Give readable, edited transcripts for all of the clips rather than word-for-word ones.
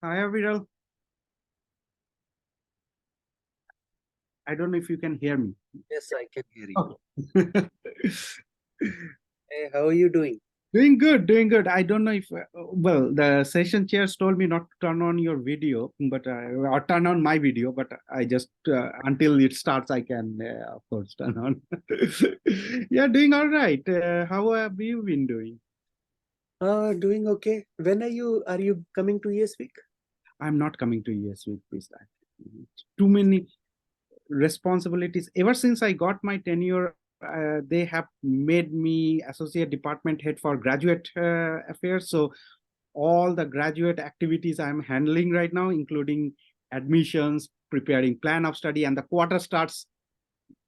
Hi, Aviral. I don't know if you can hear me. Yes, I can hear you. Okay. Hey, how are you doing? Doing good, doing good. I don't know if, well, the session chairs told me not to turn on your video, but or turn on my video, but I just, until it starts, I can, of course, turn on. Yeah, doing all right. How have you been doing? Doing okay. When are you coming to ES week? I'm not coming to US week this time. Too many responsibilities. Ever since I got my tenure, they have made me associate department head for graduate affairs. So all the graduate activities I'm handling right now, including admissions, preparing plan of study, and the quarter starts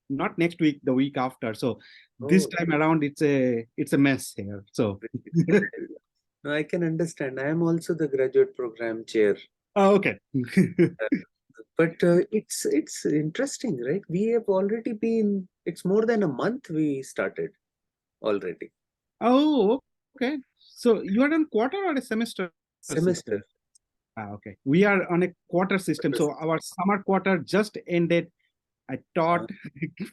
not next week, the week after. So this Oh, time around, it's a mess here. So no, I can understand. I am also the graduate program chair. oh, okay. Uh, But it's interesting, right? We have already been. It's more than a month we started already. Oh, okay. So you are on quarter or a semester Semester. system? Ah, okay. We are on a quarter system. So our summer quarter just ended. I Uh, taught,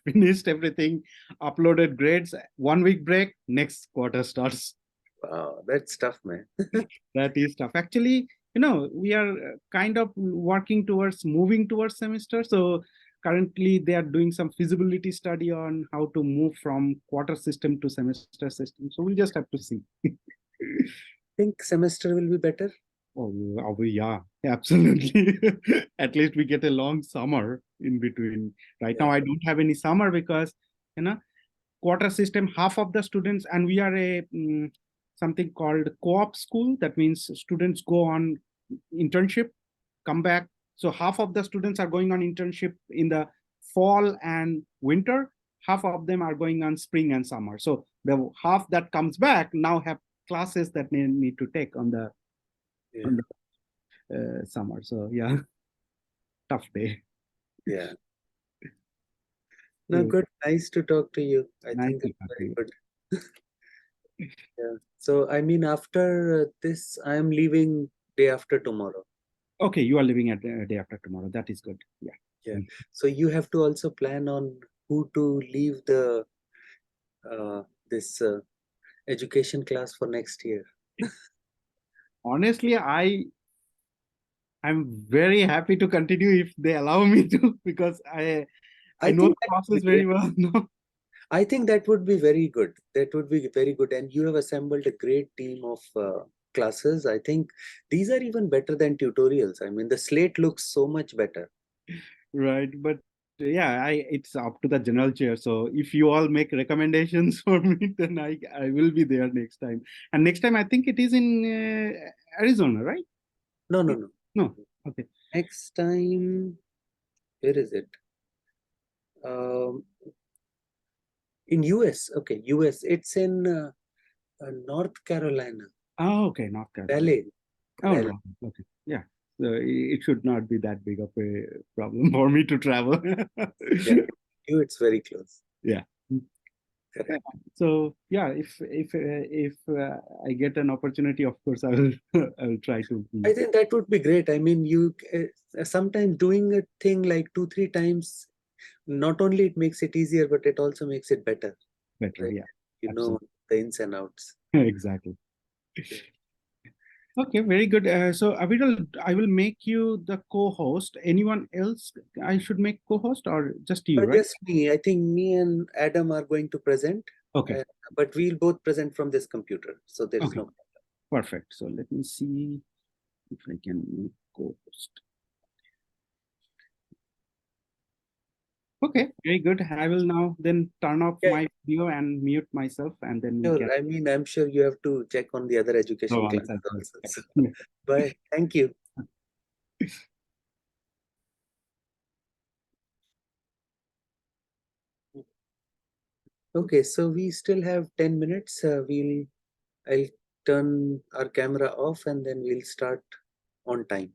finished everything, uploaded grades, 1 week break, next quarter starts. wow, that's tough, man. That is tough. Actually, we are kind of working towards moving towards semester. So currently they are doing some feasibility study on how to move from quarter system to semester system. So we just have to see. Think semester will be better. Yeah, absolutely. At least we get a long summer in between. Right Yeah. now, I don't have any summer because, you know, quarter system, half of the students, and we are a something called co-op school. That means students go on internship, come back. So half of the students are going on internship in the fall and winter. Half of them are going on spring and summer. So the half that comes back now have classes that they need to take Yeah. on the summer. So yeah, tough day. Yeah. No, Yeah, good. Nice to talk to you. I nice think to it's talk to very you. good. Yeah. So, I mean, after this, I am leaving day after tomorrow. Okay, you are leaving at day after tomorrow. That is good. Yeah. Yeah. So you have to also plan on who to leave the uh, this education class for next year. Honestly, I'm very happy to continue if they allow me to because I I know think the that would process be great. very well. No. I think that would be very good. That would be very good. And you have assembled a great team of classes. I think these are even better than tutorials. I mean, the slate looks so much better. Right, but yeah, I it's up to the general chair. So if you all make recommendations for me, then I will be there next time. And next time I think it is in Arizona, right? No, no, no. No. Okay. Next time, where is it? Um, in US. Okay, US. It's in North Carolina. Oh, okay, North Carolina. Raleigh. Oh, Raleigh. no. Okay. Yeah. So it should not be that big of a problem for me to travel. Yeah, you it's very close. Yeah. Yeah. Correct. So yeah, if I get an opportunity, of course I will I will try to I be think that would be great. I mean, you sometimes doing a thing like two, three times, not only it makes it easier, but it also makes it better, better. right? Yeah, You know absolutely. the ins and outs. Exactly. Okay, very good. So Aviral, I will make you the co-host. Anyone else I should make co-host or just you, right? Just me. I think me and Adam are going to present, Okay. uh, but we'll both present from this computer, so there is Okay. no problem. Perfect. So let me see if I can make co-host. Okay, very good. I will now then turn off Yeah, my video and mute myself, and then we sure. can I mean, I'm sure you have to check on the other go education on. classes also. So, bye. Thank you. Okay, so we still have 10 minutes. I'll turn our camera off and then we'll start on time.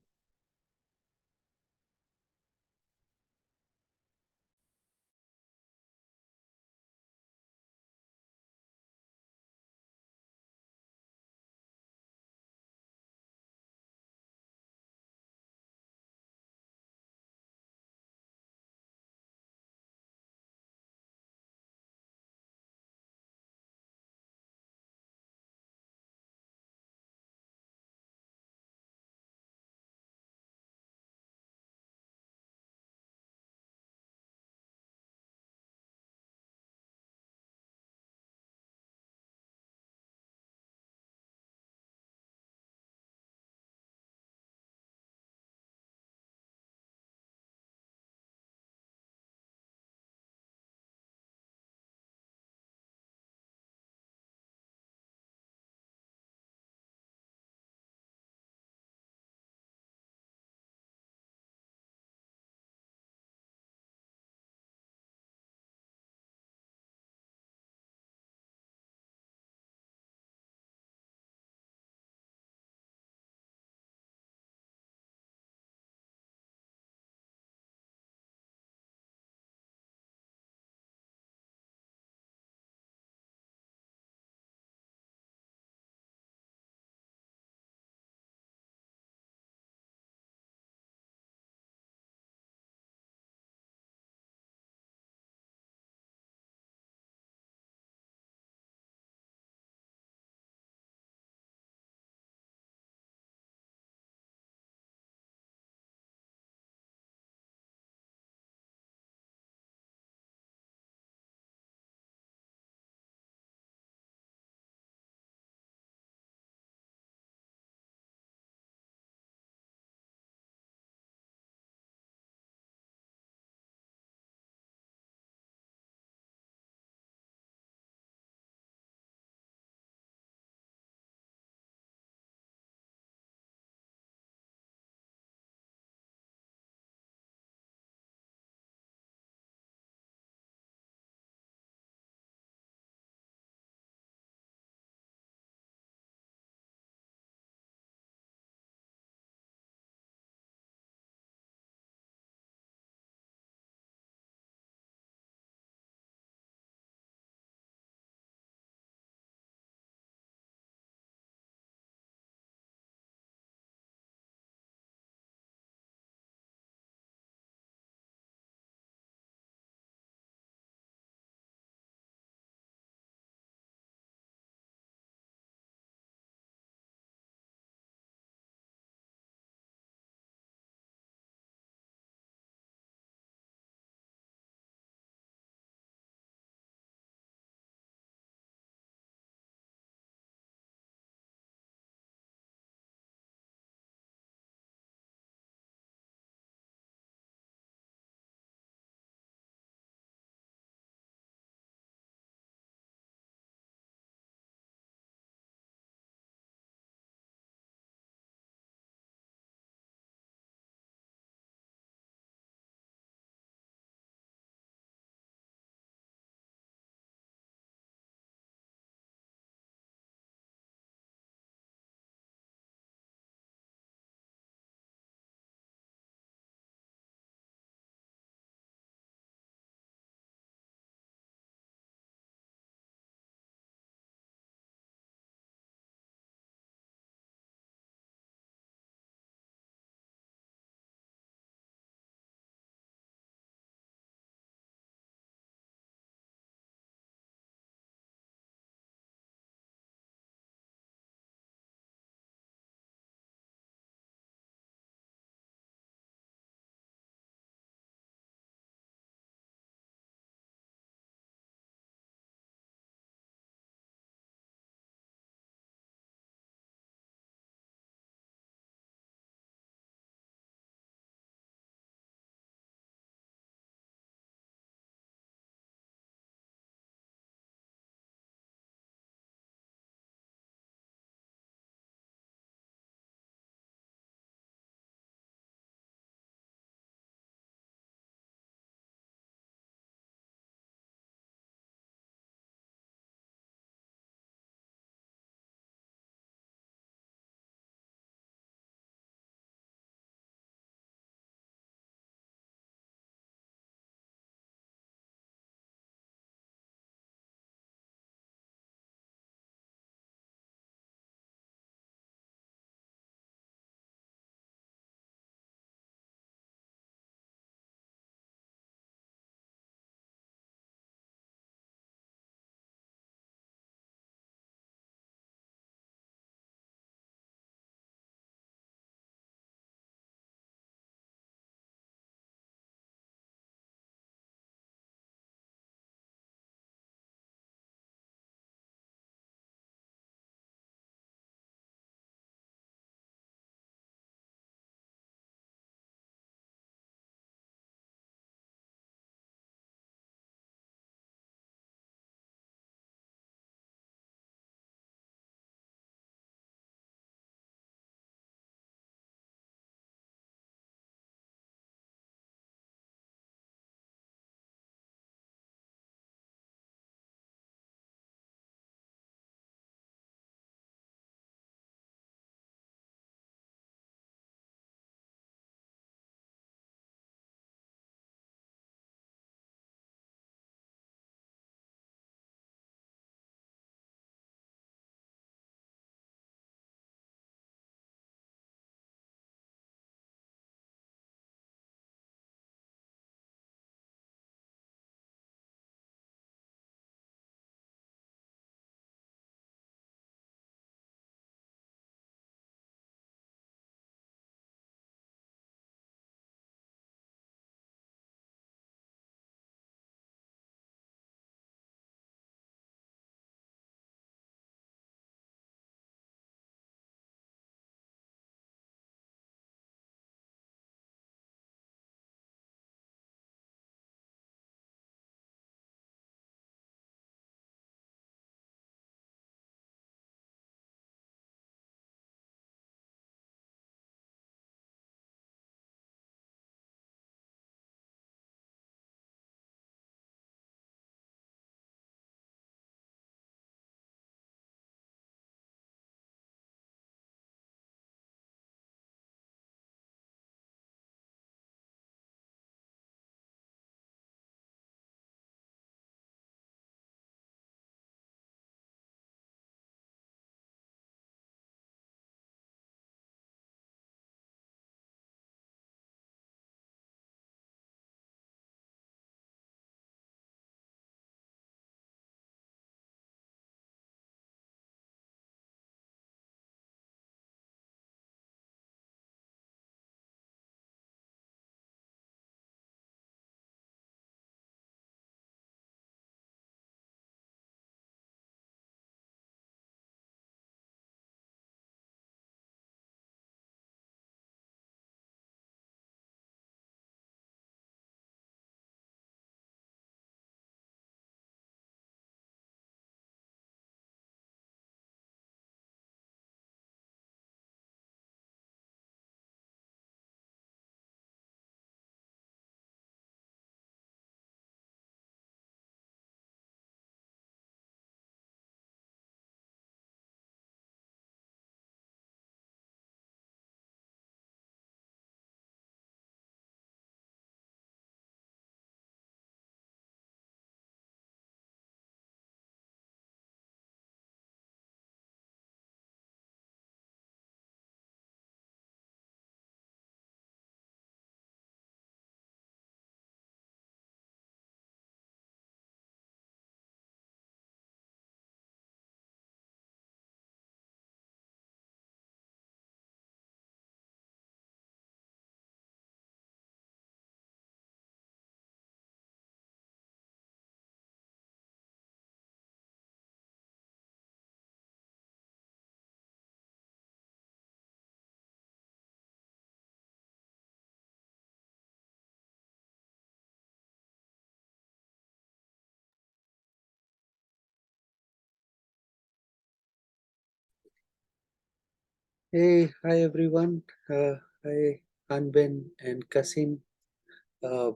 Hey, hi everyone. Hi Anben and Kasim.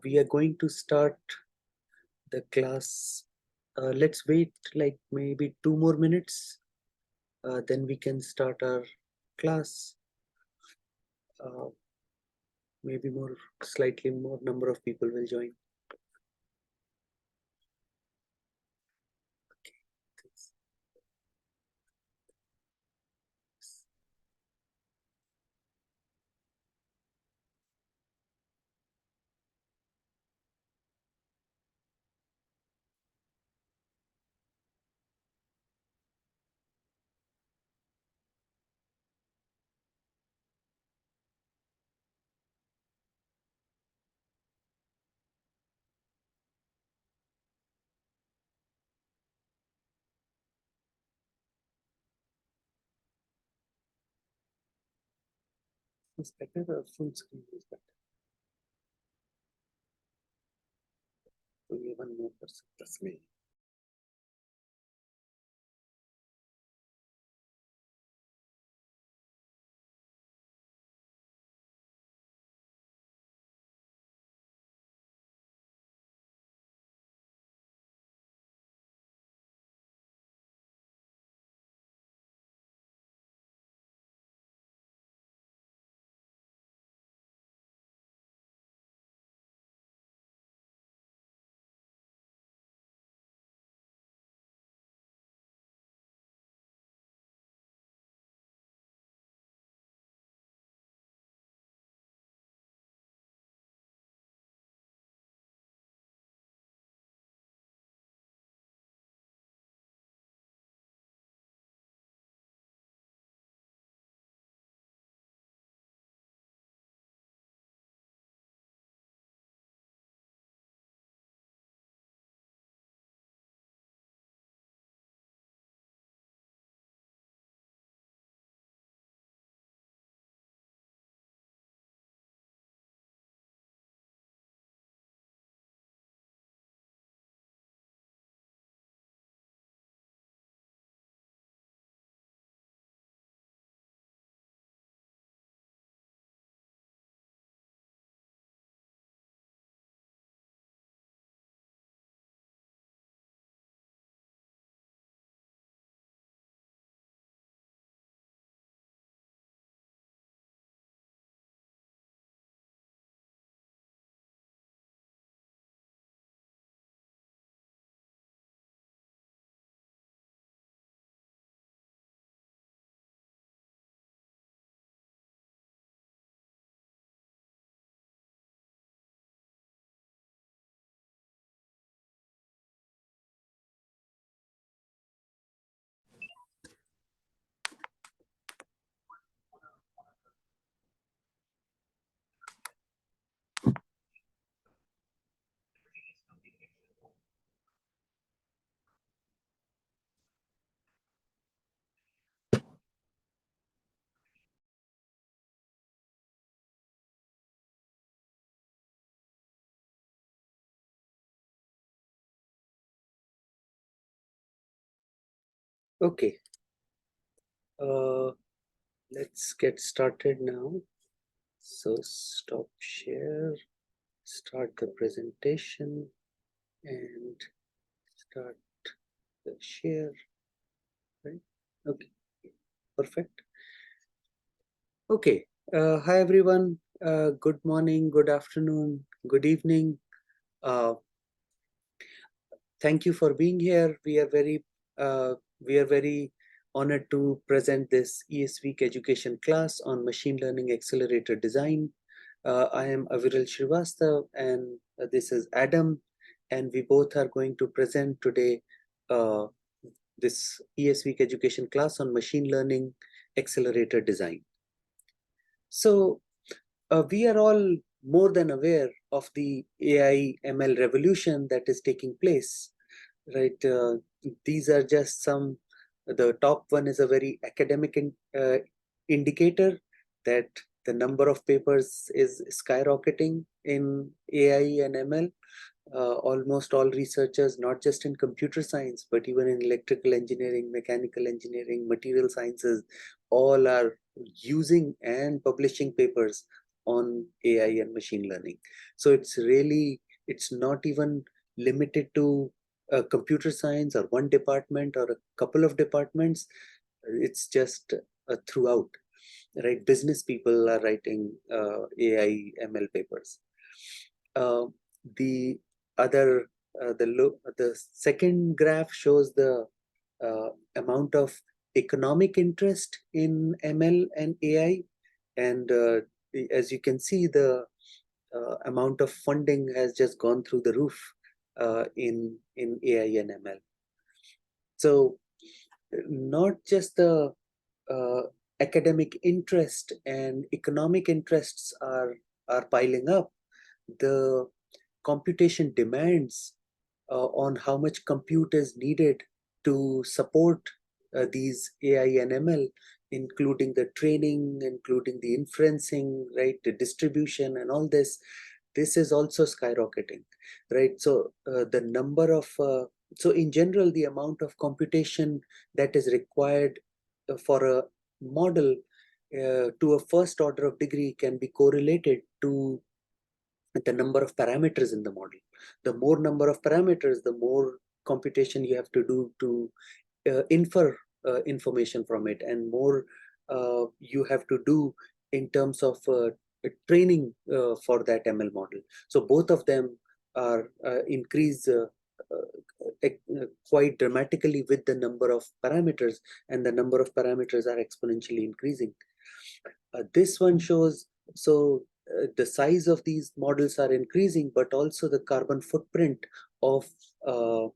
We are going to start the class. Let's wait like maybe 2 more minutes. Then we can start our class. Uh, Maybe slightly more number of people will join. It's better or full screen is better. So we have one more person. That's me. Okay. Let's get started now. So stop share, start the presentation, and start the share, right? Okay, perfect. Okay, hi everyone. Good morning, good afternoon, good evening. Uh, thank you for being here. We are very honored to present this ES Week education class on machine learning accelerator design. I am Aviral Srivastav and this is Adam, and we both are going to present today this ES Week education class on machine learning accelerator design. So we are all more than aware of the AI ML revolution that is taking place, right? These are just some, the top one is a very academic indicator that the number of papers is skyrocketing in AI and ML. Almost all researchers, not just in computer science, but even in electrical engineering, mechanical engineering, material sciences, all are using and publishing papers on AI and machine learning. So it's not even limited to computer science or one department or a couple of departments. It's just throughout, right? Business people are writing AI ML papers. Uh, the other, the second graph shows the amount of economic interest in ML and AI, and as you can see, the amount of funding has just gone through the roof in AI and ML. So not just the uh, academic interest and economic interests are piling up. The computation demands on how much compute is needed to support these AI and ML, including the training, including the inferencing, right, the distribution and all this. This is also skyrocketing, right? So the number of, so in general, the amount of computation that is required for a model to a first order of degree can be correlated to the number of parameters in the model. The more number of parameters, the more computation you have to do to infer information from it, and more you have to do in terms of training for that ML model. So both of them are increased quite dramatically with the number of parameters, and the number of parameters are exponentially increasing. This one shows, so the size of these models are increasing, but also the carbon footprint of uh,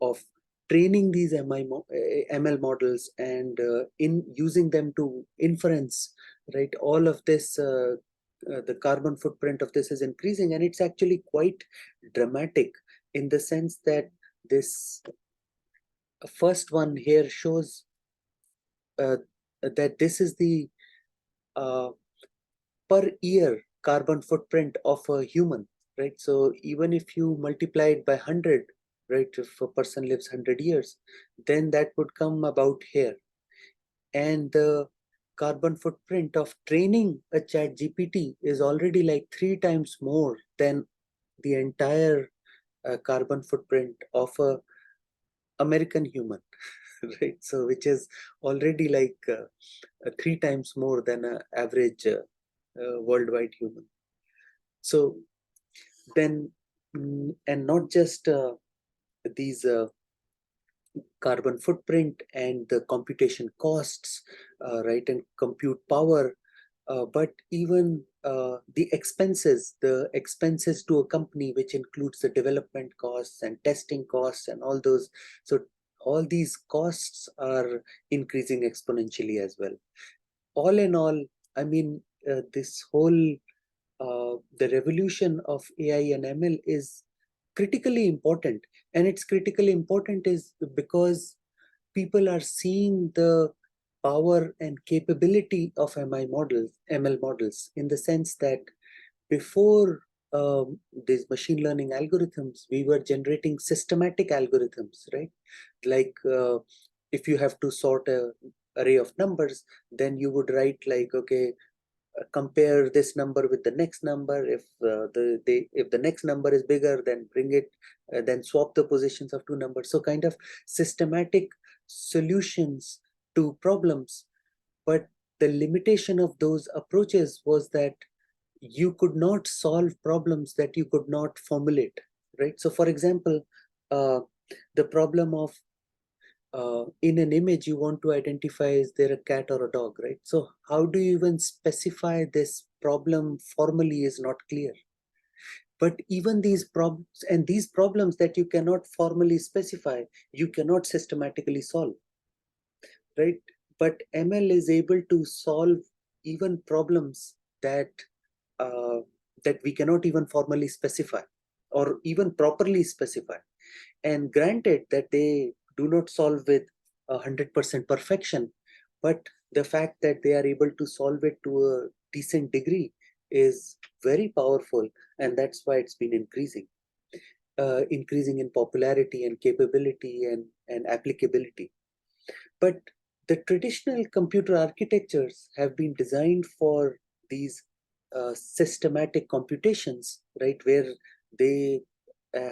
of training these ML models and in using them to inference, right? All of this, the carbon footprint of this is increasing, and it's actually quite dramatic in the sense that this first one here shows that this is the uh, per year carbon footprint of a human, right? So even if you multiply it by 100, right, if a person lives 100 years, then that would come about here. And the carbon footprint of training a chat GPT is already like 3 times more than the entire carbon footprint of a American human, right? So which is already like 3 times more than an average worldwide human. So then, and not just these carbon footprint and the computation costs, right, and compute power, but even the expenses to a company, which includes the development costs and testing costs and all those. So all these costs are increasing exponentially as well. All in all, I mean, this whole the revolution of AI and ML is critically important. And it's critically important is because people are seeing the power and capability of ML models, in the sense that before these machine learning algorithms, we were generating systematic algorithms, right? Like if you have to sort a array of numbers, then you would write like, okay, compare this number with the next number. If if the next number is bigger, then bring it, then swap the positions of two numbers. So kind of systematic solutions to problems. But the limitation of those approaches was that you could not solve problems that you could not formulate, right? So for example, the problem of in an image you want to identify, is there a cat or a dog, right? So how do you even specify this problem formally is not clear. But even these problems that you cannot formally specify, you cannot systematically solve, right? But ML is able to solve even problems that that we cannot even formally specify or even properly specify. And granted that they do not solve with 100% perfection, but the fact that they are able to solve it to a decent degree is very powerful, and that's why it's been increasing in popularity and capability and applicability. But The traditional computer architectures have been designed for these systematic computations, right, where they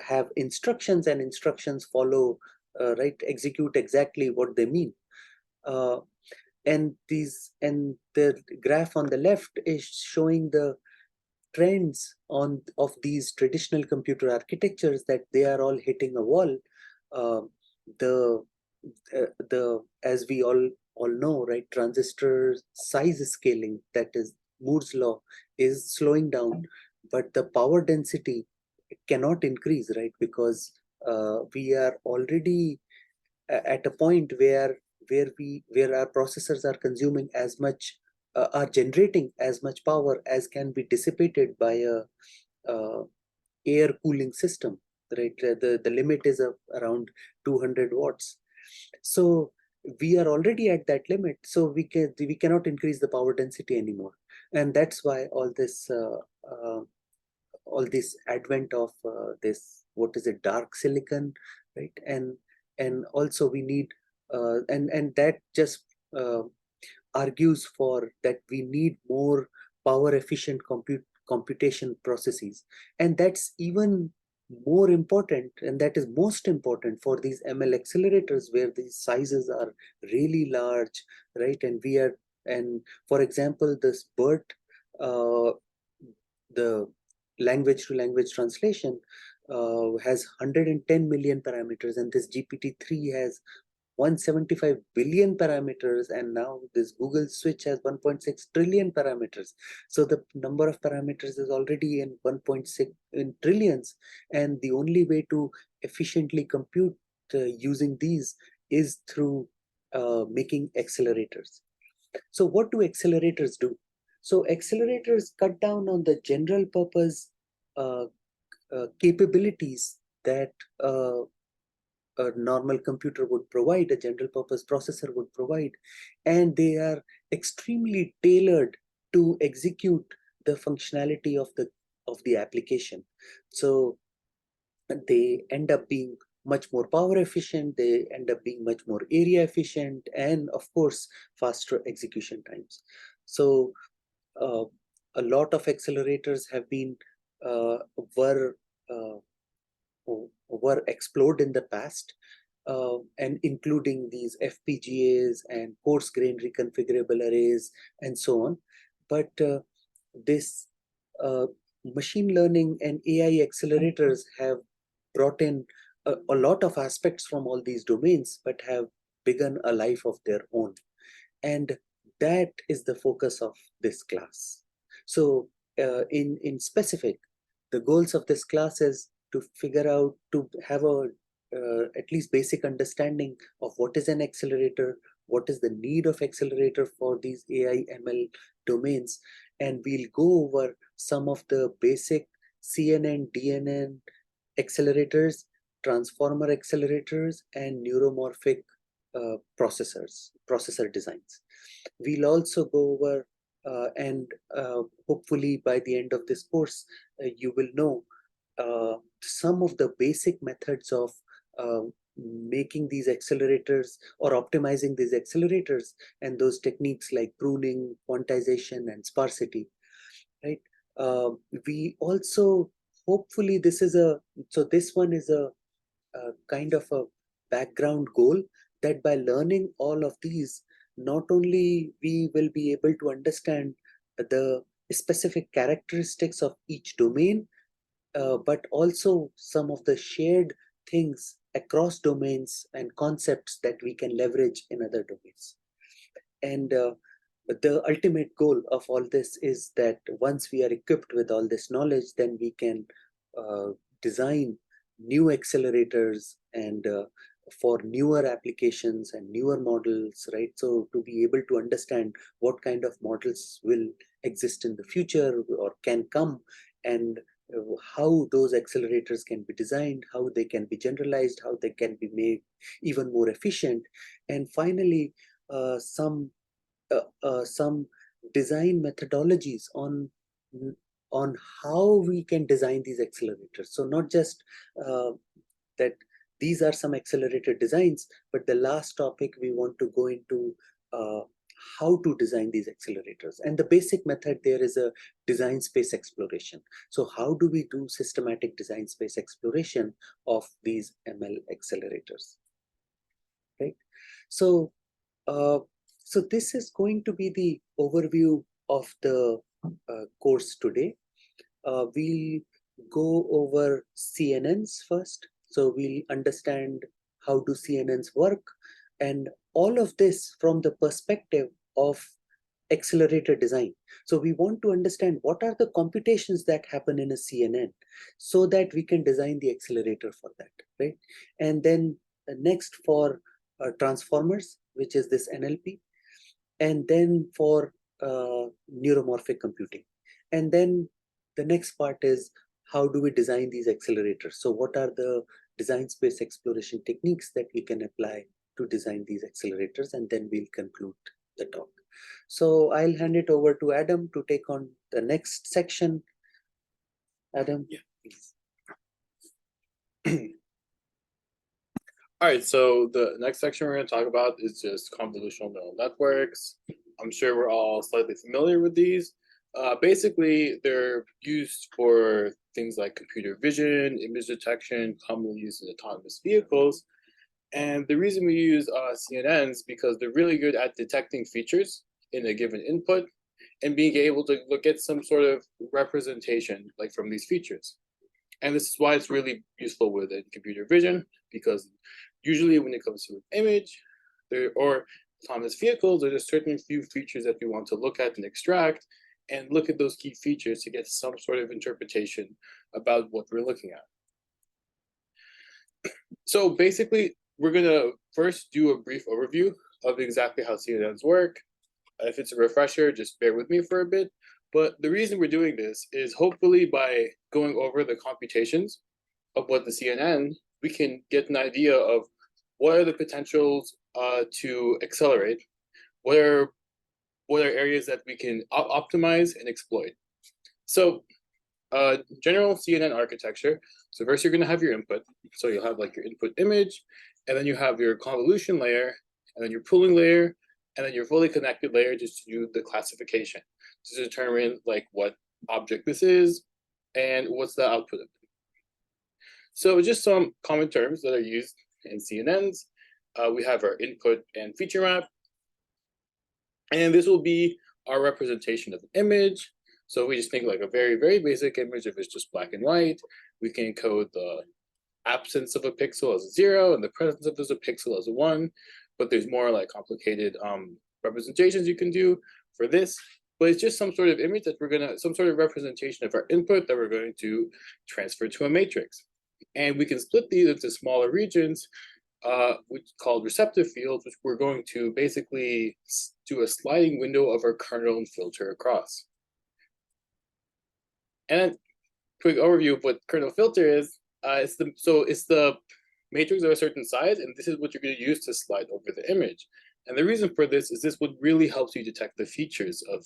have instructions and instructions follow, right, execute exactly what they mean. And the graph on the left is showing the trends of these traditional computer architectures, that they are all hitting a wall. Uh, the as we all know, right, transistor size scaling, that is Moore's law, is slowing down, but the power density cannot increase, right, because we are already at a point where our processors are consuming as much, are generating as much power as can be dissipated by a air cooling system, right? The limit is around 200 watts. So we are already at that limit, so we cannot increase the power density anymore, and that's why all this advent of this, what is it, dark silicon, right? And also we need and that just argues for that we need more power efficient computation processes, and that's even more important, and that is most important for these ML accelerators, where these sizes are really large, right? And for example, this BERT, the language to language translation, has 110 million parameters, and this GPT-3 has 175 billion parameters, and now this Google Switch has 1.6 trillion parameters. So the number of parameters is already in 1.6 in trillions, and the only way to efficiently compute using these is through making accelerators. So what do accelerators do? So accelerators cut down on the general purpose uh, capabilities that a normal computer would provide, a general purpose processor would provide, and they are extremely tailored to execute the functionality of the application. So they end up being much more power efficient, they end up being much more area efficient, and of course faster execution times. So uh, a lot of accelerators have been uh, were uh, were explored in the past, and including these FPGAs and coarse grain reconfigurable arrays and so on. But this machine learning and AI accelerators have brought in a lot of aspects from all these domains, but have begun a life of their own. And that is the focus of this class. So in specific, the goals of this class is to figure out, to have a at least basic understanding of what is an accelerator, what is the need of accelerator for these AI ML domains, and we'll go over some of the basic CNN, DNN accelerators, transformer accelerators, and neuromorphic processor designs. We'll also go over and hopefully by the end of this course, you will know some of the basic methods of uh, making these accelerators or optimizing these accelerators, and those techniques like pruning, quantization, and sparsity, right? We also, hopefully this is this one is a kind of a background goal, that by learning all of these, not only we will be able to understand the specific characteristics of each domain, but also some of the shared things across domains and concepts that we can leverage in other domains. And the ultimate goal of all this is that once we are equipped with all this knowledge, then we can design new accelerators and for newer applications and newer models, right? So to be able to understand what kind of models will exist in the future or can come, and how those accelerators can be designed, how they can be generalized, how they can be made even more efficient, and finally some design methodologies on how we can design these accelerators. So not just that These are some accelerator designs, but the last topic we want to go into how to design these accelerators. And the basic method there is a design space exploration. So how do we do systematic design space exploration of these ML accelerators, right? So, so this is going to be the overview of the course today. We'll go over CNNs first. So we'll understand how do CNNs work, and all of this from the perspective of accelerator design. So we want to understand what are the computations that happen in a CNN so that we can design the accelerator for that, right? And then next for transformers, which is this NLP, and then for neuromorphic computing. And then the next part is how do we design these accelerators? So what are the design space exploration techniques that we can apply to design these accelerators? And then we'll conclude the talk. So I'll hand it over to Adam to take on the next section. Adam, yeah, please. All right, so the next section we're going to talk about is just convolutional neural networks. I'm sure we're all slightly familiar with these. Basically, they're used for things like computer vision, image detection, commonly used in autonomous vehicles. And the reason we use CNNs because they're really good at detecting features in a given input and being able to look at some sort of representation like from these features. And this is why it's really useful within computer vision, because usually when it comes to an image or autonomous vehicles, there's a certain few features that we want to look at and extract, and look at those key features to get some sort of interpretation about what we're looking at. So basically, we're going to first do a brief overview of exactly how CNNs work. If it's a refresher, just bear with me for a bit. But the reason we're doing this is hopefully by going over the computations of what the CNN, we can get an idea of what are the potentials to accelerate, what are areas that we can optimize and exploit. So general CNN architecture. So first you're going to have your input. So you'll have like your input image, and then you have your convolution layer, and then your pooling layer, and then your fully connected layer just to do the classification to determine like what object this is and what's the output of it. So just some common terms that are used in CNNs. We have our input and feature map. And this will be our representation of an image. So we just think like a very, very basic image. If it's just black and white, we can encode the absence of a pixel as a 0 and the presence of a pixel as a 1. But there's more like complicated representations you can do for this. But it's just some sort of image that some sort of representation of our input that we're going to transfer to a matrix. And we can split these into smaller regions, which is called receptive fields, which we're going to basically do a sliding window of our kernel and filter across. And quick overview of what kernel filter is. It's the matrix of a certain size, and this is what you're going to use to slide over the image. And the reason for this is this would really helps you detect the features of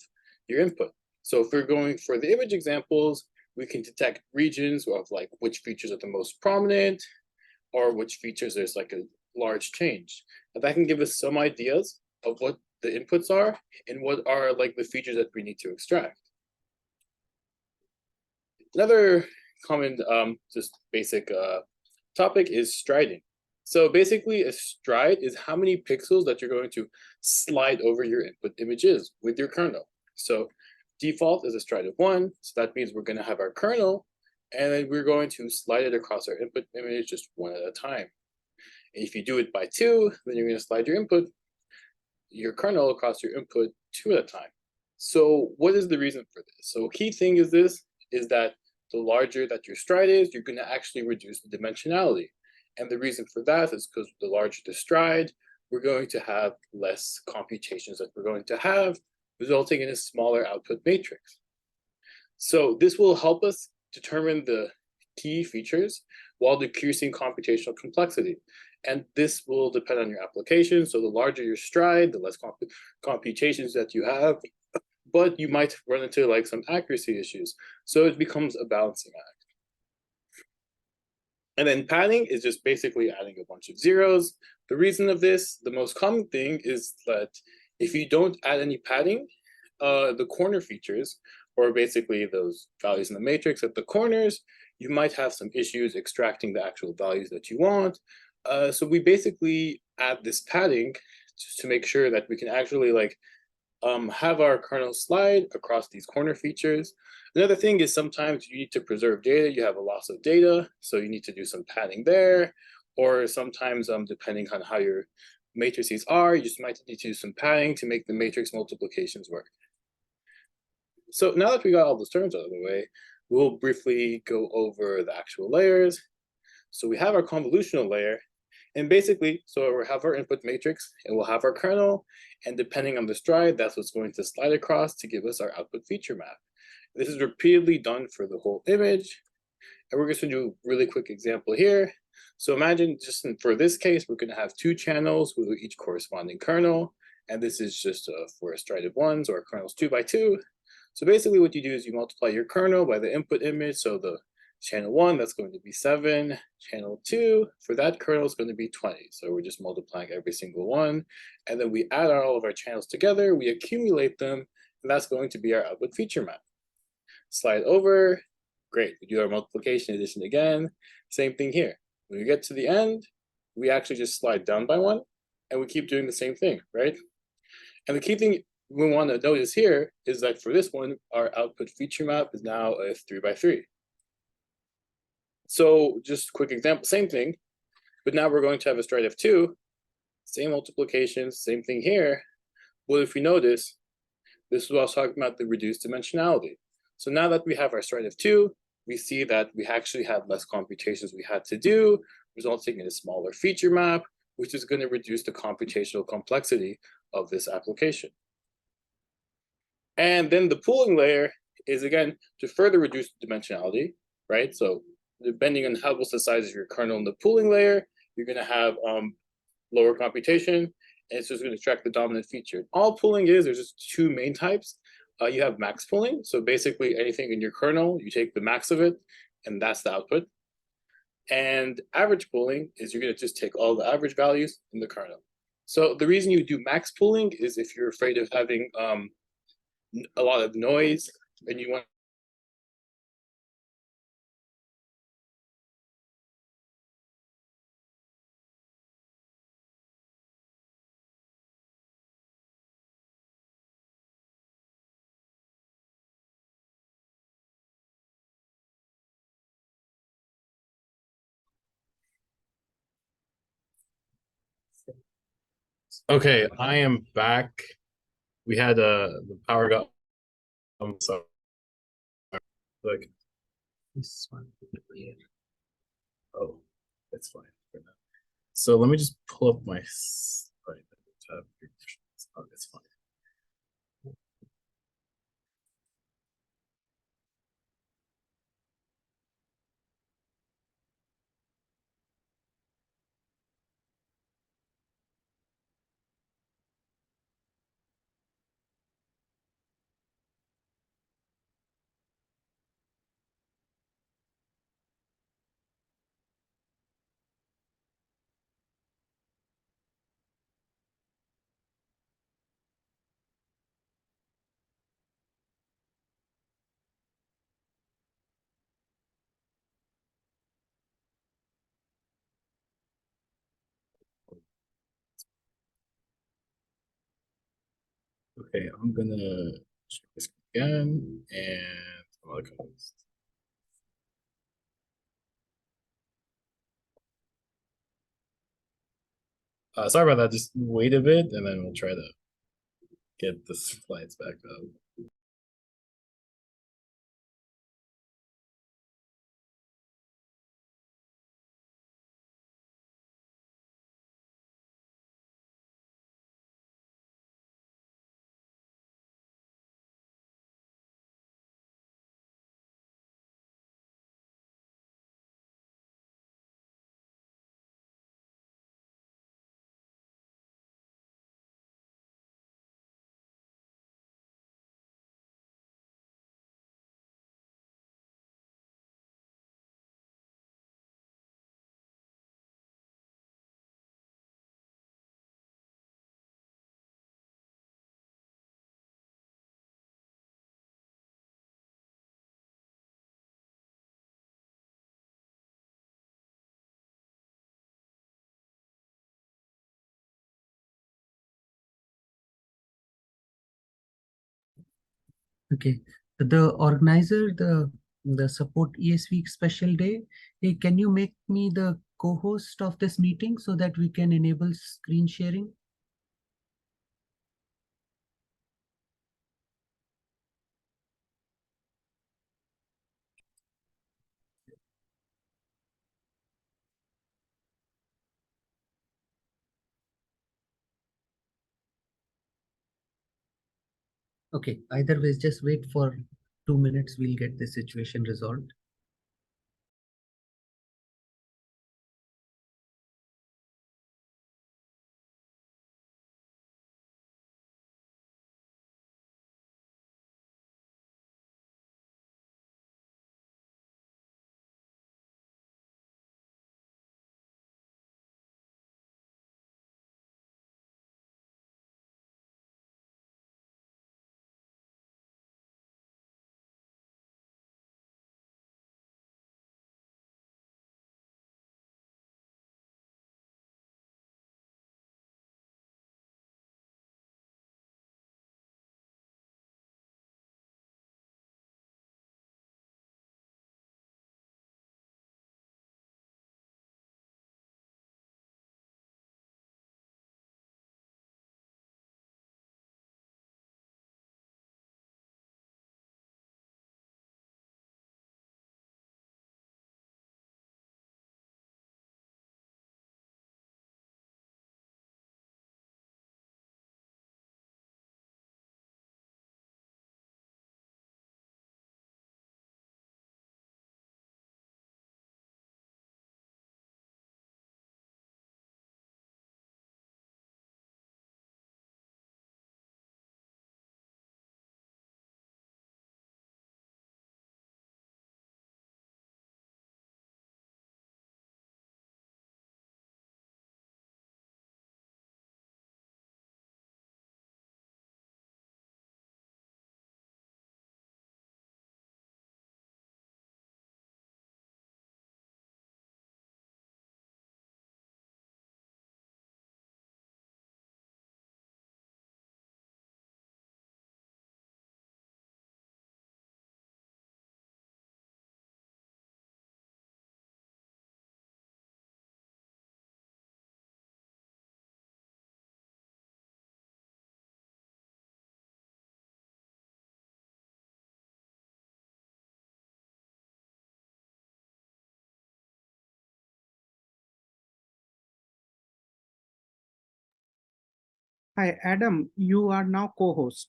your input. So if we're going for the image examples, we can detect regions of like which features are the most prominent, or which features there's like a large change. And that can give us some ideas of what the inputs are and what are like the features that we need to extract. Another common just basic topic is striding. So basically a stride is how many pixels that you're going to slide over your input images with your kernel. So default is a stride of 1. So that means we're going to have our kernel, and then we're going to slide it across our input image just 1 at a time. And if you do it by 2, then you're going to slide your kernel across your input 2 at a time. So what is the reason for this? So key thing is that the larger that your stride is, you're going to actually reduce the dimensionality. And the reason for that is because the larger the stride, we're going to have less computations that we're going to have, resulting in a smaller output matrix. So this will help us determine the key features while decreasing computational complexity. And this will depend on your application. So the larger your stride, the less computations that you have, but you might run into like some accuracy issues. So it becomes a balancing act. And then padding is just basically adding a bunch of zeros. The reason of this, the most common thing is that if you don't add any padding, the corner features, or basically those values in the matrix at the corners, you might have some issues extracting the actual values that you want. So we basically add this padding just to make sure that we can actually have our kernel slide across these corner features. Another thing is sometimes you need to preserve data, you have a loss of data, so you need to do some padding there, or sometimes depending on how your matrices are, you just might need to do some padding to make the matrix multiplications work. So now that we got all those terms out of the way, we'll briefly go over the actual layers. So we have our convolutional layer, and basically, so we have our input matrix, and we'll have our kernel, and depending on the stride, that's what's going to slide across to give us our output feature map. This is repeatedly done for the whole image, and we're just going to do a really quick example here. So imagine just for this case, we're going to have two channels with each corresponding kernel, and this is just for a stride of ones or kernels 2 by 2. So basically what you do is you multiply your kernel by the input image, so the channel 1, that's going to be 7. Channel 2, for that kernel, is going to be 20. So we're just multiplying every single one. And then we add all of our channels together, we accumulate them, and that's going to be our output feature map. Slide over. Great. We do our multiplication addition again. Same thing here. When we get to the end, we actually just slide down by 1, and we keep doing the same thing, right? And the key thing we want to notice here is that for this one, our output feature map is now a 3 by 3. So just a quick example, same thing, but now we're going to have a stride of 2, same multiplications, same thing here. Well, if we notice, this is what I was talking about, the reduced dimensionality. So now that we have our stride of 2, we see that we actually had less computations we had to do, resulting in a smaller feature map, which is going to reduce the computational complexity of this application. And then the pooling layer is, again, to further reduce dimensionality, right? So depending on what's the size of your kernel in the pooling layer, you're going to have lower computation, and it's just going to track the dominant feature. All pooling is, there's just two main types. You have max pooling, so basically anything in your kernel, you take the max of it, and that's the output. And average pooling is you're going to just take all the average values in the kernel. So the reason you do max pooling is if you're afraid of having a lot of noise and you want Okay, I am back. We had the power got so like this one here. Oh, that's fine for now. So let me just pull up my slide. Oh, that's fine. Okay, I'm gonna check this again and I'm gonna close. Sorry about that. Just wait a bit, and then we'll try to get the slides back up. Okay. The organizer, the support ES Week special day, hey, can you make me the co-host of this meeting so that we can enable screen sharing? Okay, either ways, just wait for 2 minutes. We'll get the situation resolved. Hi, Adam, you are now co-host.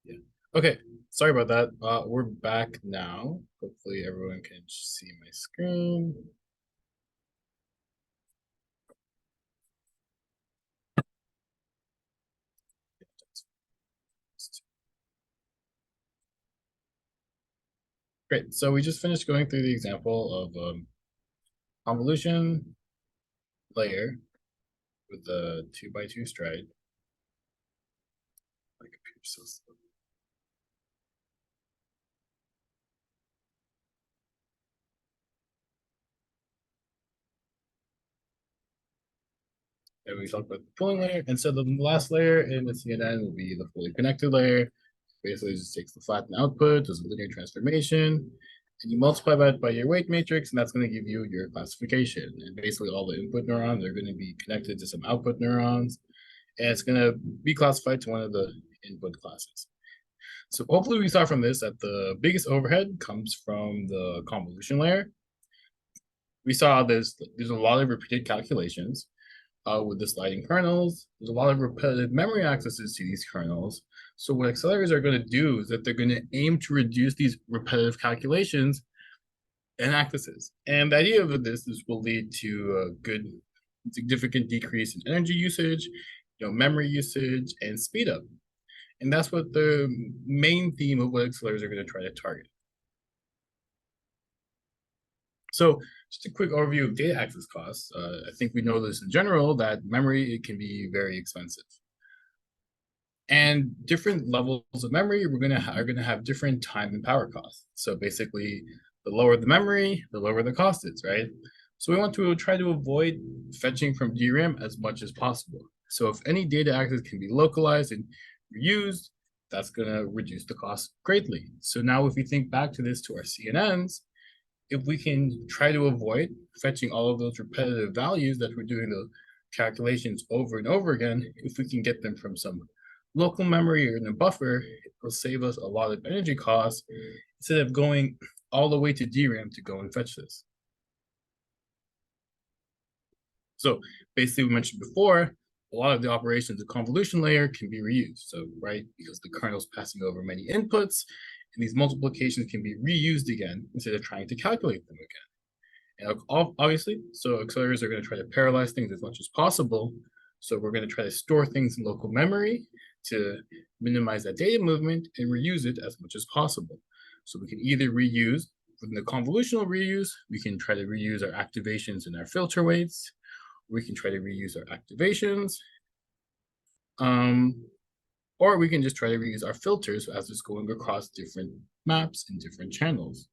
Yeah. Okay. Sorry about that. We're back now. Hopefully everyone can see my screen. Great. So we just finished going through the example of convolution layer with the 2x2 stride. My computer's so slow. And we talked about the pooling layer. And so the last layer in the CNN will be the fully connected layer. Basically, it just takes the flattened output, does a linear transformation, and you multiply that by your weight matrix, and that's going to give you your classification. And basically, all the input neurons are going to be connected to some output neurons, and it's going to be classified to one of the input classes. So hopefully we saw from this that the biggest overhead comes from the convolution layer. We saw there's a lot of repeated calculations with the sliding kernels. There's a lot of repetitive memory accesses to these kernels. So what accelerators are going to do is that they're going to aim to reduce these repetitive calculations and accesses. And the idea of this will lead to a good significant decrease in energy usage, memory usage, and speed up. And that's what the main theme of what accelerators are going to try to target. So just a quick overview of data access costs. I think we know this in general, that memory, it can be very expensive. And different levels of memory are gonna have different time and power costs. So basically, the lower the memory, the lower the cost is, right? So we want to try to avoid fetching from DRAM as much as possible. So if any data access can be localized and reused, that's gonna reduce the cost greatly. So now if we think back to this to our CNNs, if we can try to avoid fetching all of those repetitive values that we're doing the calculations over and over again, if we can get them from some local memory or in a buffer, it will save us a lot of energy costs instead of going all the way to DRAM to go and fetch this. So basically, we mentioned before, a lot of the operations of convolution layer can be reused. So, right, because the kernel is passing over many inputs, and these multiplications can be reused again instead of trying to calculate them again. And obviously, so accelerators are going to try to parallelize things as much as possible. So we're going to try to store things in local memory to minimize that data movement and reuse it as much as possible. So we can either reuse, within the convolutional reuse, we can try to reuse our activations and our filter weights. We can try to reuse our activations. Or we can just try to reuse our filters as it's going across different maps and different channels.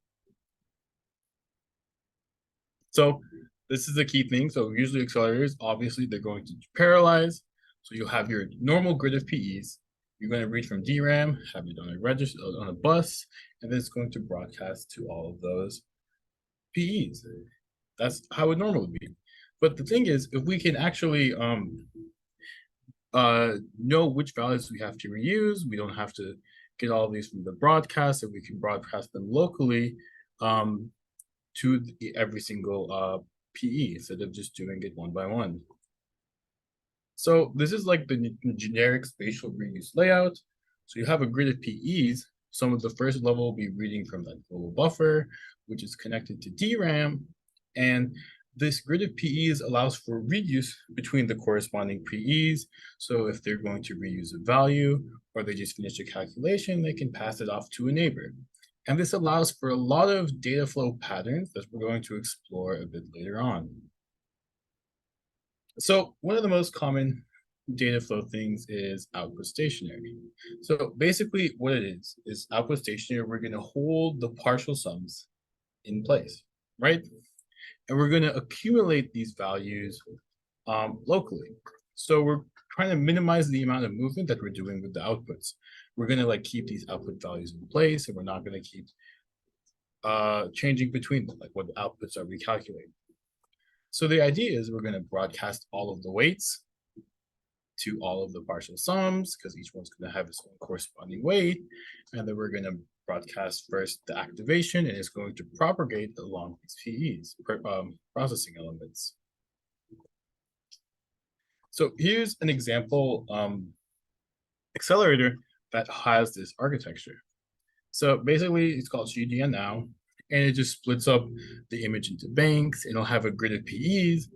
So this is the key thing. So usually accelerators, obviously, they're going to parallelize. So you'll have your normal grid of PEs. You're going to read from DRAM, have it on a register, on a bus, and then it's going to broadcast to all of those PEs. That's how it normally would be. But the thing is, if we can actually know which values we have to reuse, we don't have to get all of these from the broadcast, and we can broadcast them locally to every single PE instead of just doing it one by one. So this is like the generic spatial reuse layout. So you have a grid of PEs. Some of the first level will be reading from that global buffer, which is connected to DRAM. And this grid of PEs allows for reuse between the corresponding PEs. So if they're going to reuse a value or they just finished a calculation, they can pass it off to a neighbor. And this allows for a lot of data flow patterns that we're going to explore a bit later on. So one of the most common data flow things is output stationary. So basically what it is output stationary, we're going to hold the partial sums in place, right? And we're going to accumulate these values locally. So we're trying to minimize the amount of movement that we're doing with the outputs. We're going to like keep these output values in place, and we're not going to keep changing between them, like what outputs are we calculating. So the idea is we're going to broadcast all of the weights to all of the partial sums, because each one's going to have its own corresponding weight. And then we're going to broadcast first the activation, and it's going to propagate along these PEs, processing elements. So here's an example accelerator that has this architecture. So basically, it's called GDN now, and it just splits up the image into banks, and it'll have a grid of PEs.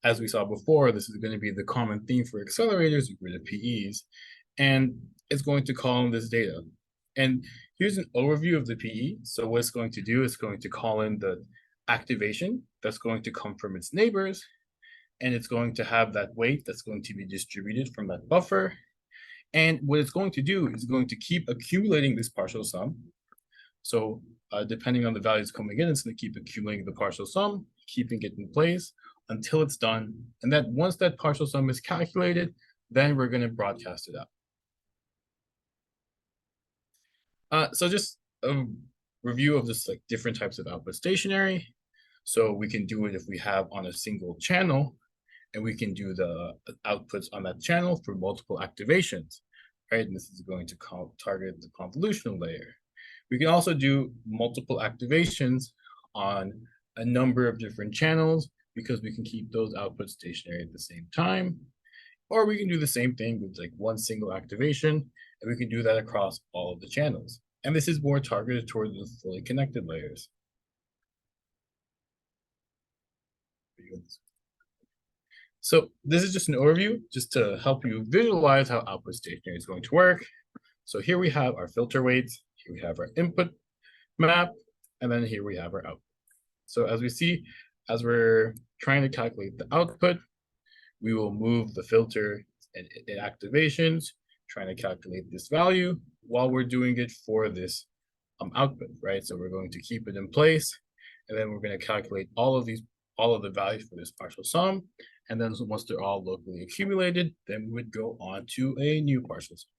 As we saw before, this is going to be the common theme for accelerators, a grid of PEs, and it's going to call in this data. And here's an overview of the PE. So what it's going to do is going to call in the activation that's going to come from its neighbors, and it's going to have that weight that's going to be distributed from that buffer. And what it's going to do is going to keep accumulating this partial sum. So depending on the values coming in, it's going to keep accumulating the partial sum, keeping it in place until it's done. And then once that partial sum is calculated, then we're going to broadcast it out. So just a review of this like different types of output stationary. So we can do it if we have on a single channel, and we can do the outputs on that channel for multiple activations, right? And this is going to target the convolutional layer. We can also do multiple activations on a number of different channels because we can keep those outputs stationary at the same time. Or we can do the same thing with like one single activation, and we can do that across all of the channels. And this is more targeted towards the fully connected layers. So this is just an overview, just to help you visualize how output stationary is going to work. So here we have our filter weights, here we have our input map, and then here we have our output. So as we see, as we're trying to calculate the output, we will move the filter and activations trying to calculate this value while we're doing it for this output, right? So we're going to keep it in place, and then we're going to calculate all of the values for this partial sum. And then once they're all locally accumulated, then we would go on to a new partial sum,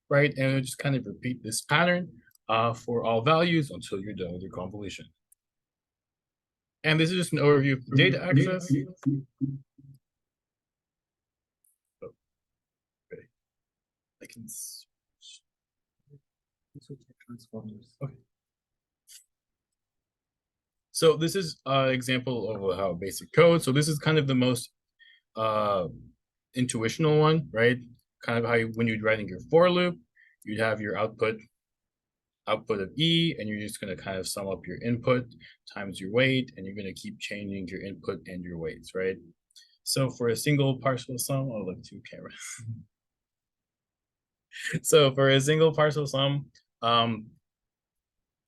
right? And we'll just kind of repeat this pattern for all values until you're done with your convolution. And this is just an overview of data access. Oh, okay. I can okay. So this is an example of how basic code. So this is kind of the most intuitional one, right? Kind of how when you're writing your for loop, you'd have your output of E, and you're just going to kind of sum up your input times your weight, and you're going to keep changing your input and your weights, right? So for a single partial sum, I'll look to camera. So for a single partial sum,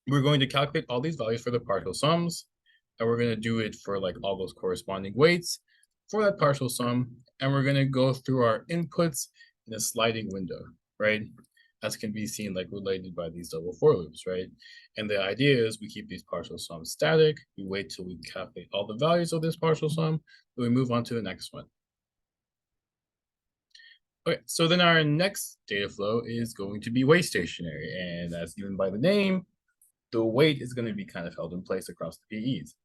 we're going to calculate all these values for the partial sums, and we're going to do it for like all those corresponding weights for that partial sum, and we're going to go through our inputs in a sliding window, right? As can be seen like related by these double for loops, right? And the idea is we keep these partial sums static, we wait till we calculate all the values of this partial sum, then we move on to the next one. Okay, so then our next data flow is going to be weight stationary, and as given by the name, the weight is going to be kind of held in place across the PEs.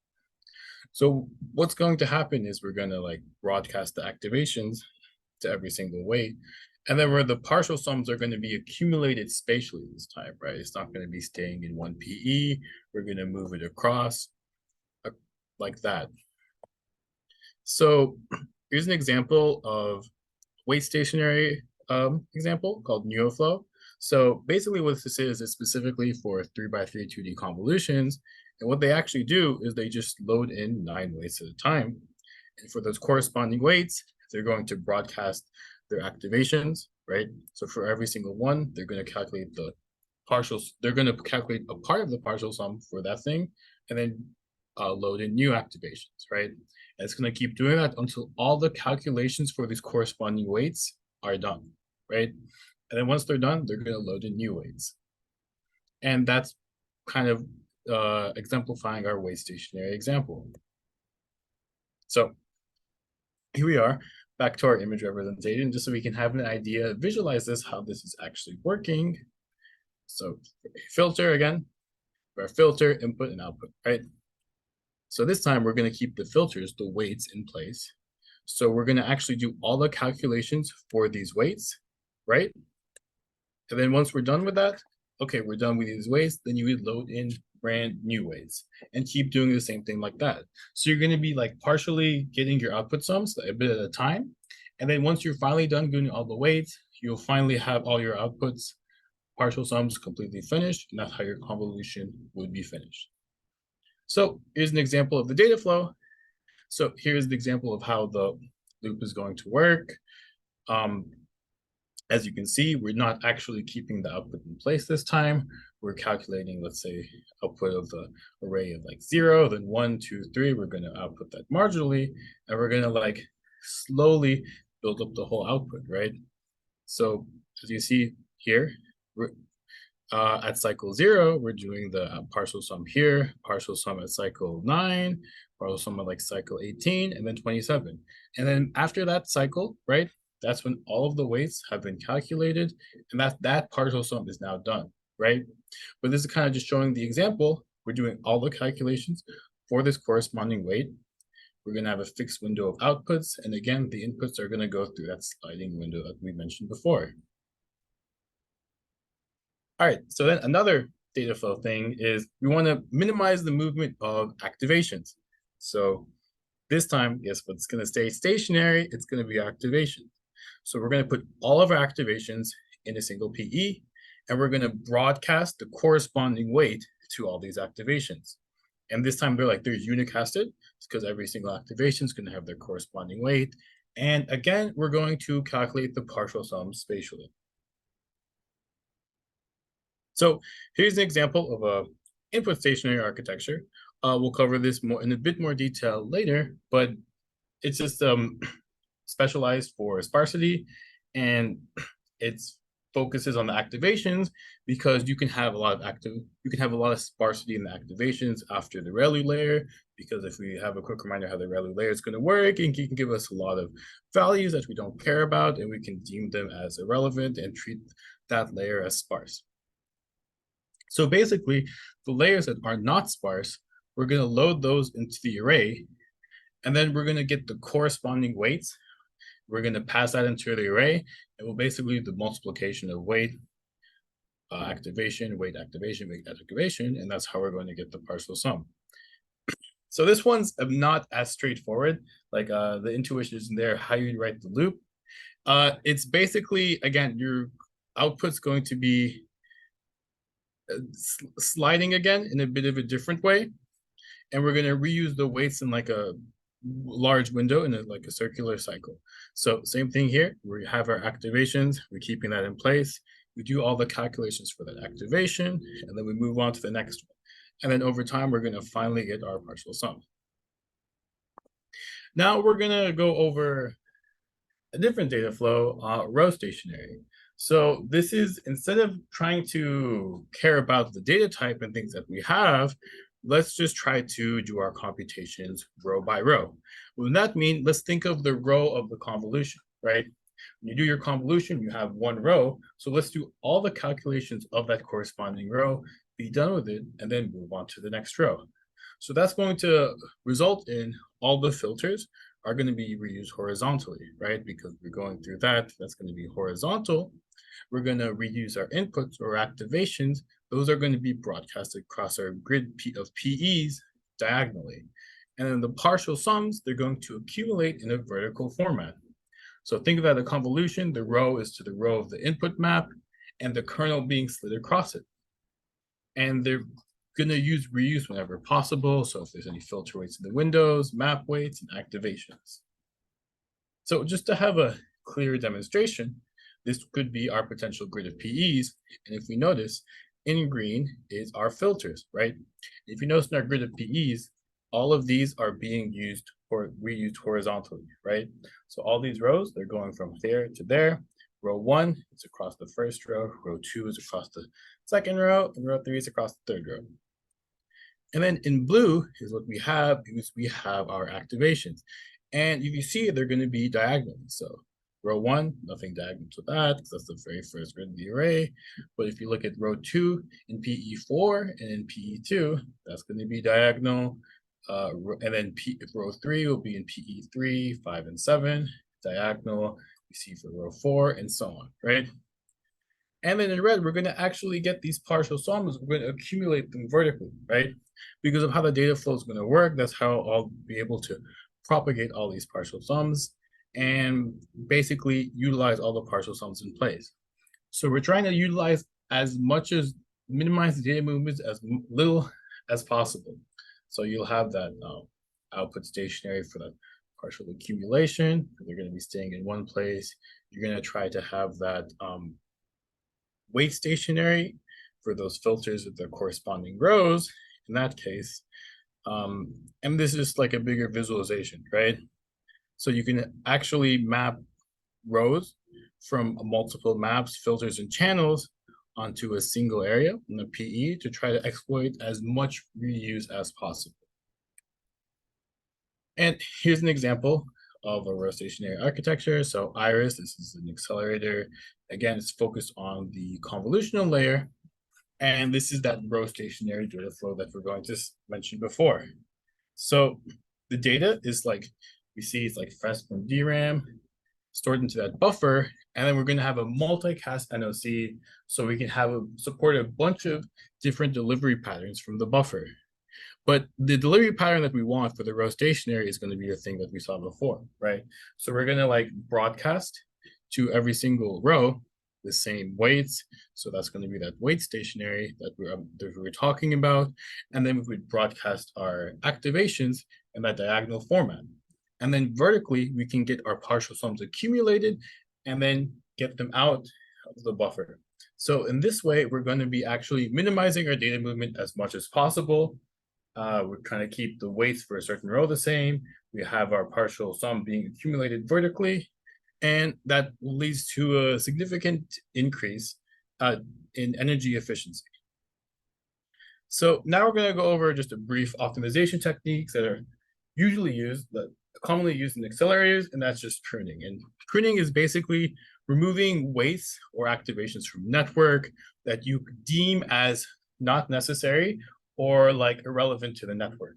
So what's going to happen is we're going to like broadcast the activations to every single weight, and then where the partial sums are going to be accumulated spatially this time, right? It's not going to be staying in one PE. We're going to move it across like that. So here's an example of weight stationary example called NeoFlow. So basically what this is specifically for 3x3 2D convolutions. And what they actually do is they just load in 9 weights at a time. And for those corresponding weights, they're going to broadcast their activations, right? So for every single one, they're going to calculate the partials. They're going to calculate a part of the partial sum for that thing, and then load in new activations, right? And it's going to keep doing that until all the calculations for these corresponding weights are done, right? And then once they're done, they're going to load in new weights. And that's kind of exemplifying our weight stationary example. So here we are, back to our image representation, just so we can have an idea, visualize this, how this is actually working. So filter again, our filter, input and output, right? So this time we're going to keep the filters, the weights in place. So we're going to actually do all the calculations for these weights, right? And then once we're done with that, okay, we're done with these weights, then you would load in brand new weights and keep doing the same thing like that. So you're going to be like partially getting your output sums a bit at a time. And then once you're finally done doing all the weights, you'll finally have all your outputs, partial sums completely finished, and that's how your convolution would be finished. So here's an example of the data flow. So here's the example of how the loop is going to work. As you can see, we're not actually keeping the output in place this time. We're calculating, let's say, output of the array of like 0, then 1, 2, 3. We're going to output that marginally, and we're going to like slowly build up the whole output, right? So as you see here, at cycle 0, we're doing the partial sum here, partial sum at cycle 9, partial sum at like cycle 18, and then 27. And then after that cycle, right, that's when all of the weights have been calculated, and that partial sum is now done, right? But this is kind of just showing the example. We're doing all the calculations for this corresponding weight. We're going to have a fixed window of outputs, and again, the inputs are going to go through that sliding window that we mentioned before. All right, so then another data flow thing is we want to minimize the movement of activations. So this time, guess what's going to stay stationary? It's going to be activation. So we're going to put all of our activations in a single PE, and we're going to broadcast the corresponding weight to all these activations. And this time they're unicasted, because every single activation is going to have their corresponding weight. And again, we're going to calculate the partial sum spatially. So here's an example of a input stationary architecture. We'll cover this more in a bit more detail later, but it's just specialized for sparsity, and it's focuses on the activations because you can have a lot of sparsity in the activations after the ReLU layer, because if we have a quick reminder how the ReLU layer is going to work, and you can give us a lot of values that we don't care about, and we can deem them as irrelevant and treat that layer as sparse. So basically, the layers that are not sparse, we're going to load those into the array, and then we're going to get the corresponding weights. We're going to pass that into the array, and we'll basically do the multiplication of weight, activation, weight, activation, weight, activation, and that's how we're going to get the partial sum. So this one's not as straightforward. Like the intuition isn't there, how you write the loop. It's basically, again, your output's going to be sliding again in a bit of a different way. And we're going to reuse the weights in like a large window in like a circular cycle. So same thing here, we have our activations, we're keeping that in place. We do all the calculations for that activation, and then we move on to the next one. And then over time, we're going to finally get our partial sum. Now we're going to go over a different data flow, row stationary. So this is, instead of trying to care about the data type and things that we have, let's just try to do our computations row by row. What does that mean? Let's think of the row of the convolution, right? When you do your convolution, you have one row. So let's do all the calculations of that corresponding row, be done with it, and then move on to the next row. So that's going to result in all the filters are going to be reused horizontally, right? Because we're going through that, that's going to be horizontal. We're going to reuse our inputs or activations. Those are going to be broadcasted across our grid of PEs diagonally. And then the partial sums, they're going to accumulate in a vertical format. So think of that as a convolution. The row is to the row of the input map, and the kernel being slid across it. And they're going to use reuse whenever possible. So if there's any filter weights in the windows, map weights, and activations. So just to have a clear demonstration, this could be our potential grid of PEs. And if we notice, in green is our filters, right? If you notice in our grid of PEs, all of these are being used or reused horizontally, right? So all these rows, they're going from there to there. Row 1 is across the first row, row 2 is across the second row, and row 3 is across the third row. And then in blue is what we have, is we have our activations. And if you see, they're going to be diagonal. So row 1, nothing diagonal to that, because that's the very first grid of the array. But if you look at row 2 in PE4 and in PE2, that's going to be diagonal. And then row 3 will be in PE3, 5, and 7, diagonal. You see for row 4, and so on, right? And then in red, we're going to actually get these partial sums. We're going to accumulate them vertically, right? Because of how the data flow is going to work, that's how I'll be able to propagate all these partial sums and basically utilize all the partial sums in place. So we're trying to utilize as much as, minimize the data movements as little as possible. So you'll have that output stationary for the partial accumulation. They're going to be staying in one place. You're going to try to have that weight stationary for those filters with the corresponding rows in that case. And this is like a bigger visualization, right? So you can actually map rows from multiple maps, filters, and channels onto a single area in the PE to try to exploit as much reuse as possible. And here's an example of a row stationary architecture. So Iris, this is an accelerator. Again, it's focused on the convolutional layer. And this is that row stationary data flow that we're going to mention before. So the data is like, we see it's like fresh from DRAM, stored into that buffer, and then we're going to have a multicast NOC, so we can have support a bunch of different delivery patterns from the buffer. But the delivery pattern that we want for the row stationary is going to be the thing that we saw before, right? So we're going to like broadcast to every single row the same weights. So that's going to be that weight stationary that we're talking about. And then we would broadcast our activations in that diagonal format. And then vertically, we can get our partial sums accumulated and then get them out of the buffer. So in this way, we're going to be actually minimizing our data movement as much as possible. We're trying to keep the weights for a certain row the same. We have our partial sum being accumulated vertically. And that leads to a significant increase in energy efficiency. So now we're going to go over just a brief optimization techniques that are usually used, that commonly used in accelerators, and that's just pruning. And pruning is basically removing weights or activations from network that you deem as not necessary or like irrelevant to the network.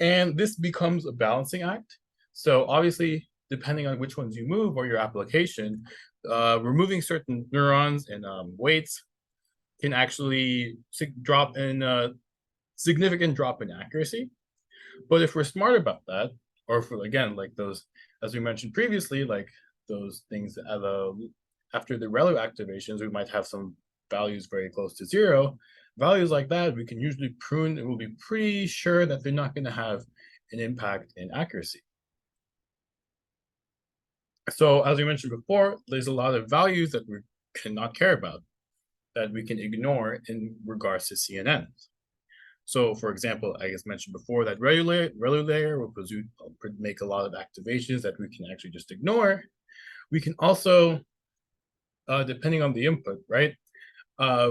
And this becomes a balancing act. So obviously, depending on which ones you move or your application, removing certain neurons and weights can actually drop in significant drop in accuracy. But if we're smart about that, or if, again, like those, as we mentioned previously, like those things after the ReLU activations, we might have some values very close to zero. Values like that, we can usually prune, and we'll be pretty sure that they're not going to have an impact in accuracy. So as we mentioned before, there's a lot of values that we cannot care about, that we can ignore in regards to CNNs. So for example, I guess mentioned before that ReLU layer will make a lot of activations that we can actually just ignore. We can also, depending on the input, right?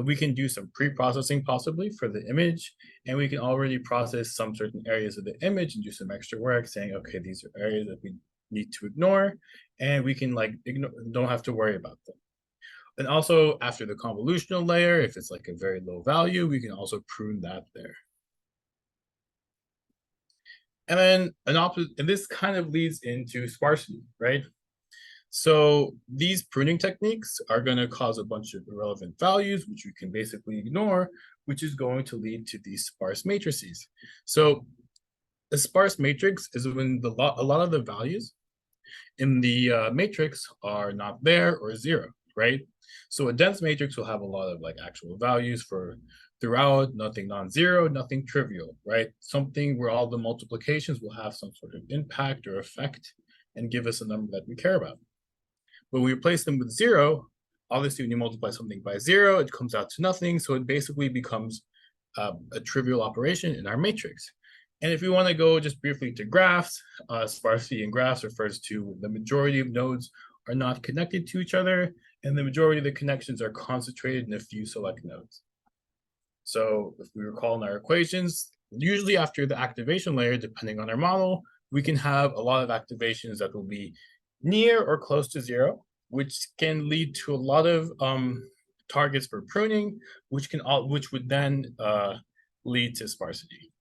We can do some pre-processing possibly for the image, and we can already process some certain areas of the image and do some extra work saying, okay, these are areas that we need to ignore, and we can like don't have to worry about them. And also after the convolutional layer, if it's like a very low value, we can also prune that there. And then and this kind of leads into sparsity, right? So these pruning techniques are going to cause a bunch of irrelevant values, which we can basically ignore, which is going to lead to these sparse matrices. So a sparse matrix is when a lot of the values in the matrix are not there or zero, right? So a dense matrix will have a lot of like actual values for throughout, nothing non-zero, nothing trivial, right? Something where all the multiplications will have some sort of impact or effect and give us a number that we care about. When we replace them with zero, obviously when you multiply something by zero, it comes out to nothing. So it basically becomes a trivial operation in our matrix. And if we want to go just briefly to graphs, sparsity in graphs refers to the majority of nodes are not connected to each other, and the majority of the connections are concentrated in a few select nodes. So if we recall in our equations, usually after the activation layer, depending on our model, we can have a lot of activations that will be near or close to zero, which can lead to a lot of targets for pruning, which would then lead to sparsity.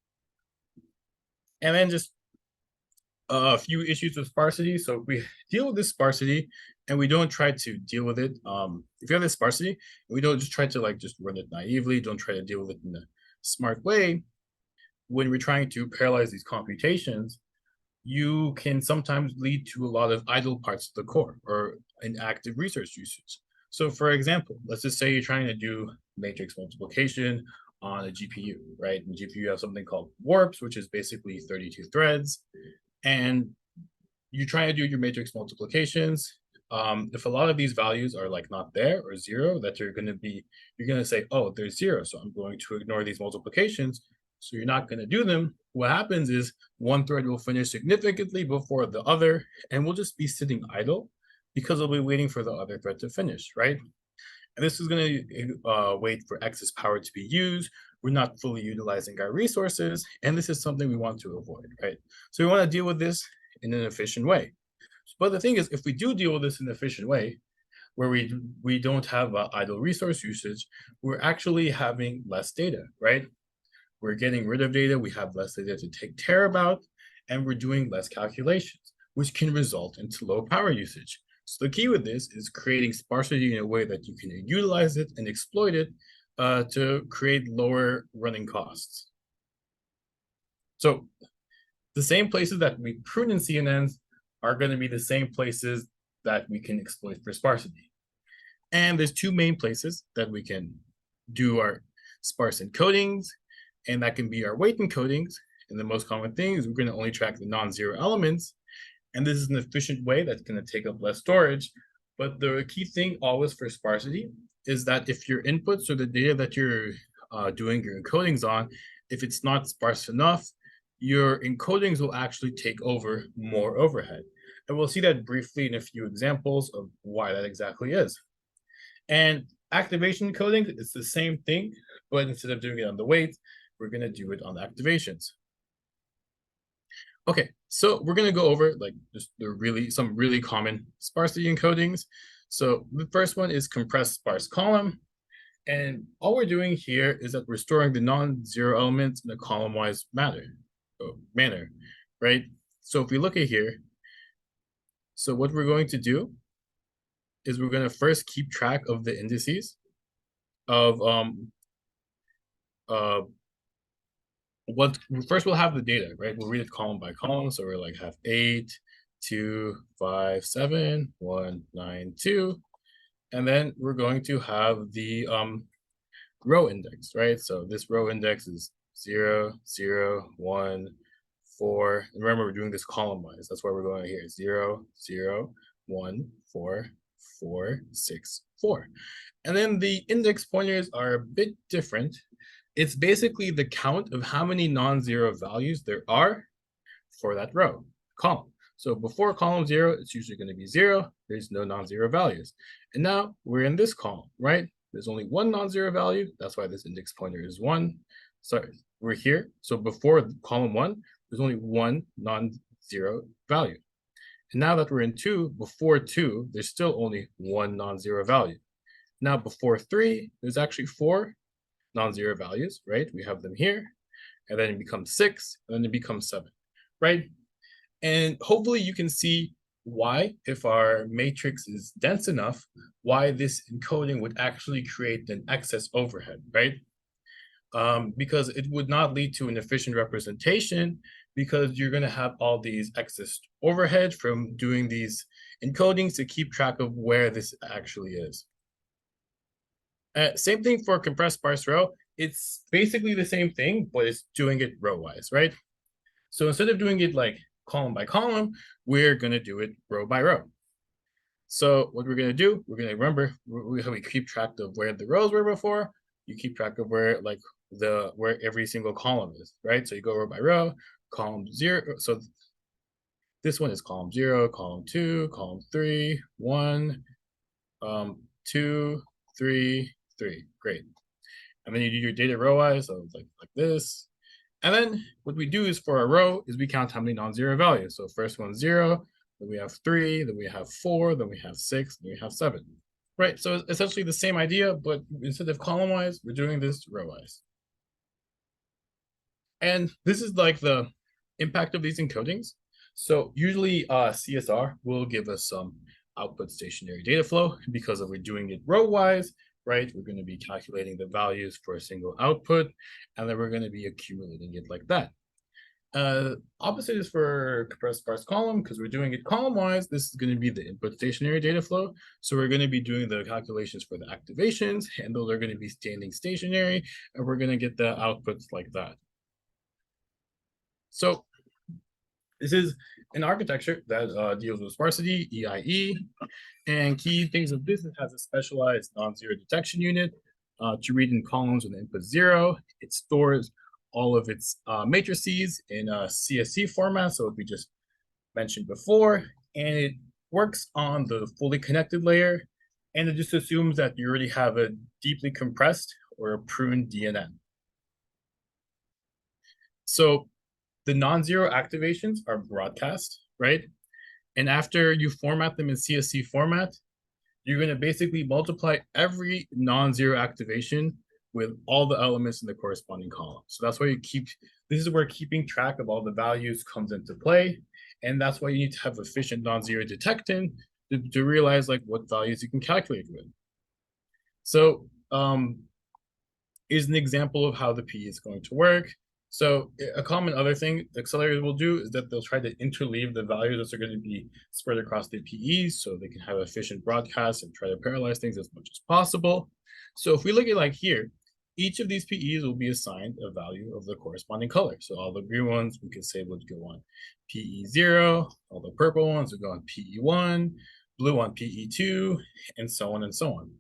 And then just a few issues with sparsity. So if we deal with this sparsity and we don't try to deal with it, if you have this sparsity, we don't just try to like just run it naively, don't try to deal with it in a smart way. When we're trying to parallelize these computations, you can sometimes lead to a lot of idle parts of the core or inactive resource usage. So for example, let's just say you're trying to do matrix multiplication on a GPU, right? In GPU, you have something called warps, which is basically 32 threads. And you try to do your matrix multiplications. If a lot of these values are like not there or zero, that you're going to say, oh, there's zero, so I'm going to ignore these multiplications. So you're not going to do them. What happens is one thread will finish significantly before the other, and we'll just be sitting idle because we'll be waiting for the other thread to finish, right? And this is going to wait for excess power to be used. We're not fully utilizing our resources, and this is something we want to avoid, right? So we want to deal with this in an efficient way. But the thing is, if we do deal with this in an efficient way, where we don't have idle resource usage, we're actually having less data, right? We're getting rid of data, we have less data to take care about, and we're doing less calculations, which can result into low power usage. So the key with this is creating sparsity in a way that you can utilize it and exploit it to create lower running costs. So the same places that we prune in CNNs are going to be the same places that we can exploit for sparsity. And there's two main places that we can do our sparse encodings, and that can be our weight encodings. And the most common thing is we're going to only track the non-zero elements. And this is an efficient way that's going to take up less storage. But the key thing always for sparsity is that if your inputs or the data that you're doing your encodings on, if it's not sparse enough, your encodings will actually take over more overhead. And we'll see that briefly in a few examples of why that exactly is. And activation coding, it's the same thing, but instead of doing it on the weight, we're going to do it on the activations. Okay, so we're going to go over like just some really common sparsity encodings. So the first one is compressed sparse column. And all we're doing here is that we're storing the non-zero elements in a column-wise manner, right? So if we look at here, so what we're going to do is we're going to first keep track of the indices of first we'll have the data, right? We'll read it column by column. So we're like have 8, 2, 5, 7, 1, 9, 2. And then we're going to have the row index, right? So this row index is 0, 0, 1, 4. And remember, we're doing this column wise. That's why we're going here. 0, 0, 1, 4, 4, 6, 4. And then the index pointers are a bit different. It's basically the count of how many non-zero values there are for that row column. So before column 0, it's usually going to be 0. There's no non-zero values. And now we're in this column, right? There's only one non-zero value. That's why this index pointer is 1. Sorry, we're here. So before column 1, there's only one non-zero value. And now that we're in 2, before 2, there's still only one non-zero value. Now before 3, there's actually 4 non-zero values, right? We have them here, and then it becomes 6, and then it becomes 7, right? And hopefully you can see why, if our matrix is dense enough, why this encoding would actually create an excess overhead, right? Because it would not lead to an efficient representation, because you're going to have all these excess overhead from doing these encodings to keep track of where this actually is. Same thing for compressed sparse row. It's basically the same thing, but it's doing it row-wise, right? So instead of doing it like column by column, we're going to do it row by row. So what we're going to do, we're going to remember, we keep track of where the rows were before. You keep track of where where every single column is, right? So you go row by row, column 0. So this one is column 0, column 2, column 3, 1, 2, 3, 3. Great. And then you do your data row-wise, so like this. And then what we do is for a row is we count how many non-zero values. So first one 0, then we have 3, then we have 4, then we have 6, then we have 7. Right, so it's essentially the same idea, but instead of column-wise, we're doing this row-wise. And this is like the impact of these encodings. So usually CSR will give us some output stationary data flow because if we're doing it row-wise, right? We're going to be calculating the values for a single output, and then we're going to be accumulating it like that. Opposite is for compressed sparse column, because we're doing it column-wise. This is going to be the input stationary data flow. So we're going to be doing the calculations for the activations, and those are going to be standing stationary, and we're going to get the outputs like that. So this is an architecture that deals with sparsity, EIE, and key things of this, it has a specialized non-zero detection unit to read in columns with input 0. It stores all of its matrices in a CSV format, so what we just mentioned before, and it works on the fully connected layer, and it just assumes that you already have a deeply compressed or a pruned DNN. So the non-zero activations are broadcast, right? And after you format them in CSV format, you're going to basically multiply every non-zero activation with all the elements in the corresponding column. So that's why this is where keeping track of all the values comes into play. And that's why you need to have efficient non-zero detecting to realize like what values you can calculate with. So here's an example of how the PE is going to work. So a common other thing Accelerator will do is that they'll try to interleave the values that are going to be spread across the PEs so they can have efficient broadcasts and try to parallelize things as much as possible. So if we look at like here, each of these PEs will be assigned a value of the corresponding color. So all the green ones we could say would go on PE0, all the purple ones would go on PE1, blue on PE2, and so on and so on.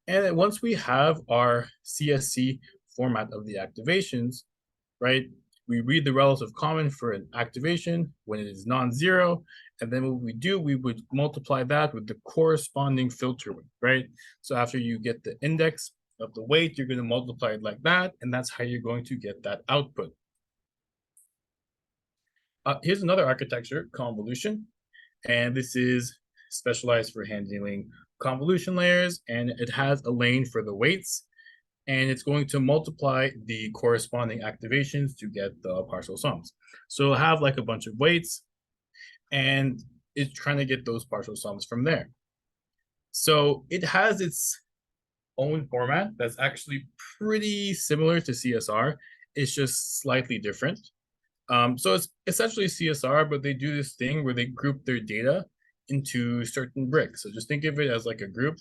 And then once we have our CSV format of the activations, right, we read the relative common for an activation when it is non-zero, and then what we do, we would multiply that with the corresponding filter weight, right? So after you get the index of the weight, you're going to multiply it like that, and that's how you're going to get that output. Here's another architecture, convolution, and this is specialized for handling convolution layers, and it has a lane for the weights, and it's going to multiply the corresponding activations to get the partial sums. So it'll have like a bunch of weights, and it's trying to get those partial sums from there. So it has its own format that's actually pretty similar to CSR. It's just slightly different. So it's essentially CSR, but they do this thing where they group their data into certain bricks. So just think of it as like a group.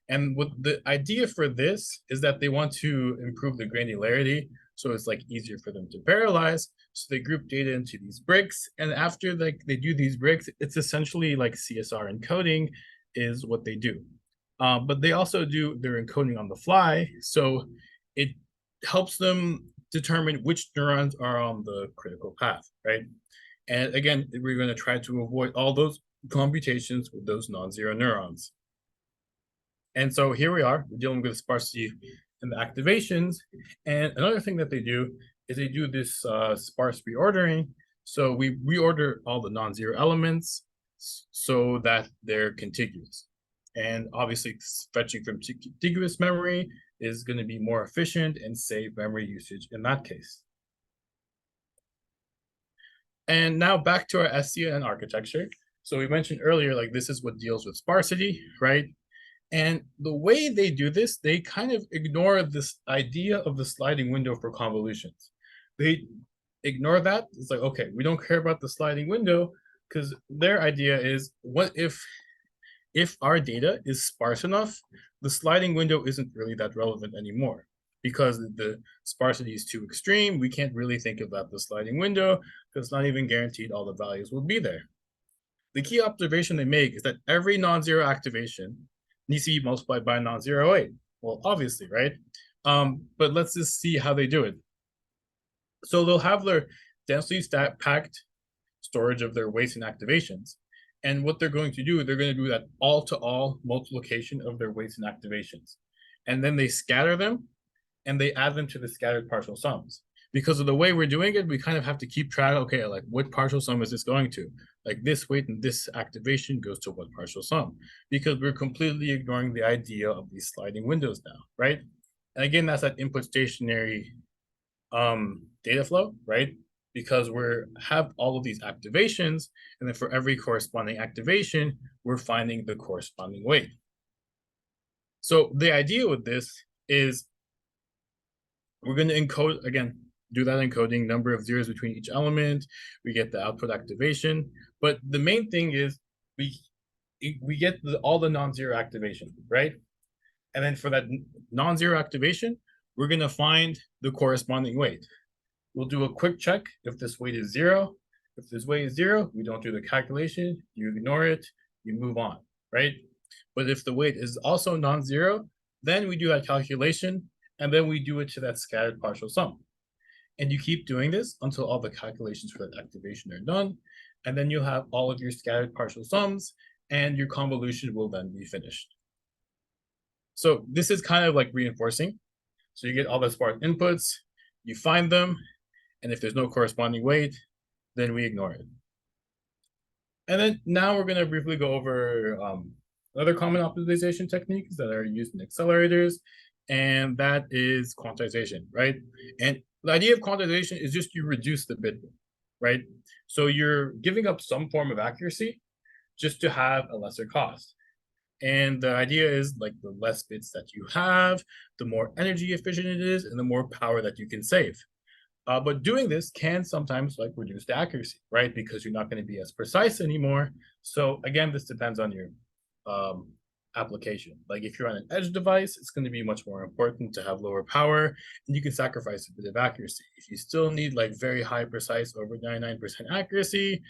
And what the idea for this is that they want to improve the granularity, so it's like easier for them to parallelize. So they group data into these bricks, and after like they do these bricks, it's essentially like CSR encoding is what they do. But they also do their encoding on the fly, so it helps them determine which neurons are on the critical path, right? And again, we're going to try to avoid all those computations with those non-zero neurons. And so here we are, we're dealing with sparsity and the activations. And another thing that they do is they do this sparse reordering. So we reorder all the non-zero elements so that they're contiguous. And obviously fetching from contiguous memory is going to be more efficient and save memory usage in that case. And now back to our SCN architecture. So we mentioned earlier, like this is what deals with sparsity, right? And the way they do this, they kind of ignore this idea of the sliding window for convolutions. They ignore that. It's like, okay, we don't care about the sliding window because their idea is, what if our data is sparse enough, the sliding window isn't really that relevant anymore because the sparsity is too extreme. We can't really think about the sliding window because it's not even guaranteed all the values will be there. The key observation they make is that every non-zero activation needs to be multiplied by non-zero weight. Well, obviously, right? But let's just see how they do it. So they'll have their densely packed storage of their weights and activations. And what they're going to do, they're going to do that all-to-all multiplication of their weights and activations. And then they scatter them, and they add them to the scattered partial sums. Because of the way we're doing it, we kind of have to keep track, okay, like what partial sum is this going to? Like this weight and this activation goes to what partial sum? Because we're completely ignoring the idea of these sliding windows now, right? And again, that's that input stationary data flow, right? Because we have all of these activations, and then for every corresponding activation, we're finding the corresponding weight. So the idea with this is we're going to encode, again, do that encoding, number of zeros between each element, we get the output activation. But the main thing is we get all the non-zero activation, right? And then for that non-zero activation, we're going to find the corresponding weight. We'll do a quick check if this weight is 0. If this weight is 0, we don't do the calculation, you ignore it, you move on, right? But if the weight is also non-zero, then we do that calculation, and then we do it to that scattered partial sum. And you keep doing this until all the calculations for that activation are done, and then you'll have all of your scattered partial sums, and your convolution will then be finished. So this is kind of like reinforcing. So you get all the sparse inputs, you find them, and if there's no corresponding weight, then we ignore it. And then now we're going to briefly go over other common optimization techniques that are used in accelerators, and that is quantization, right? And the idea of quantization is just you reduce the bit, right? So you're giving up some form of accuracy just to have a lesser cost. And the idea is like the less bits that you have, the more energy efficient it is, and the more power that you can save. But doing this can sometimes like reduce the accuracy, right? Because you're not going to be as precise anymore. So again, this depends on your application. Like if you're on an edge device, it's going to be much more important to have lower power, and you can sacrifice a bit of accuracy. If you still need like very high precise over 99% accuracy,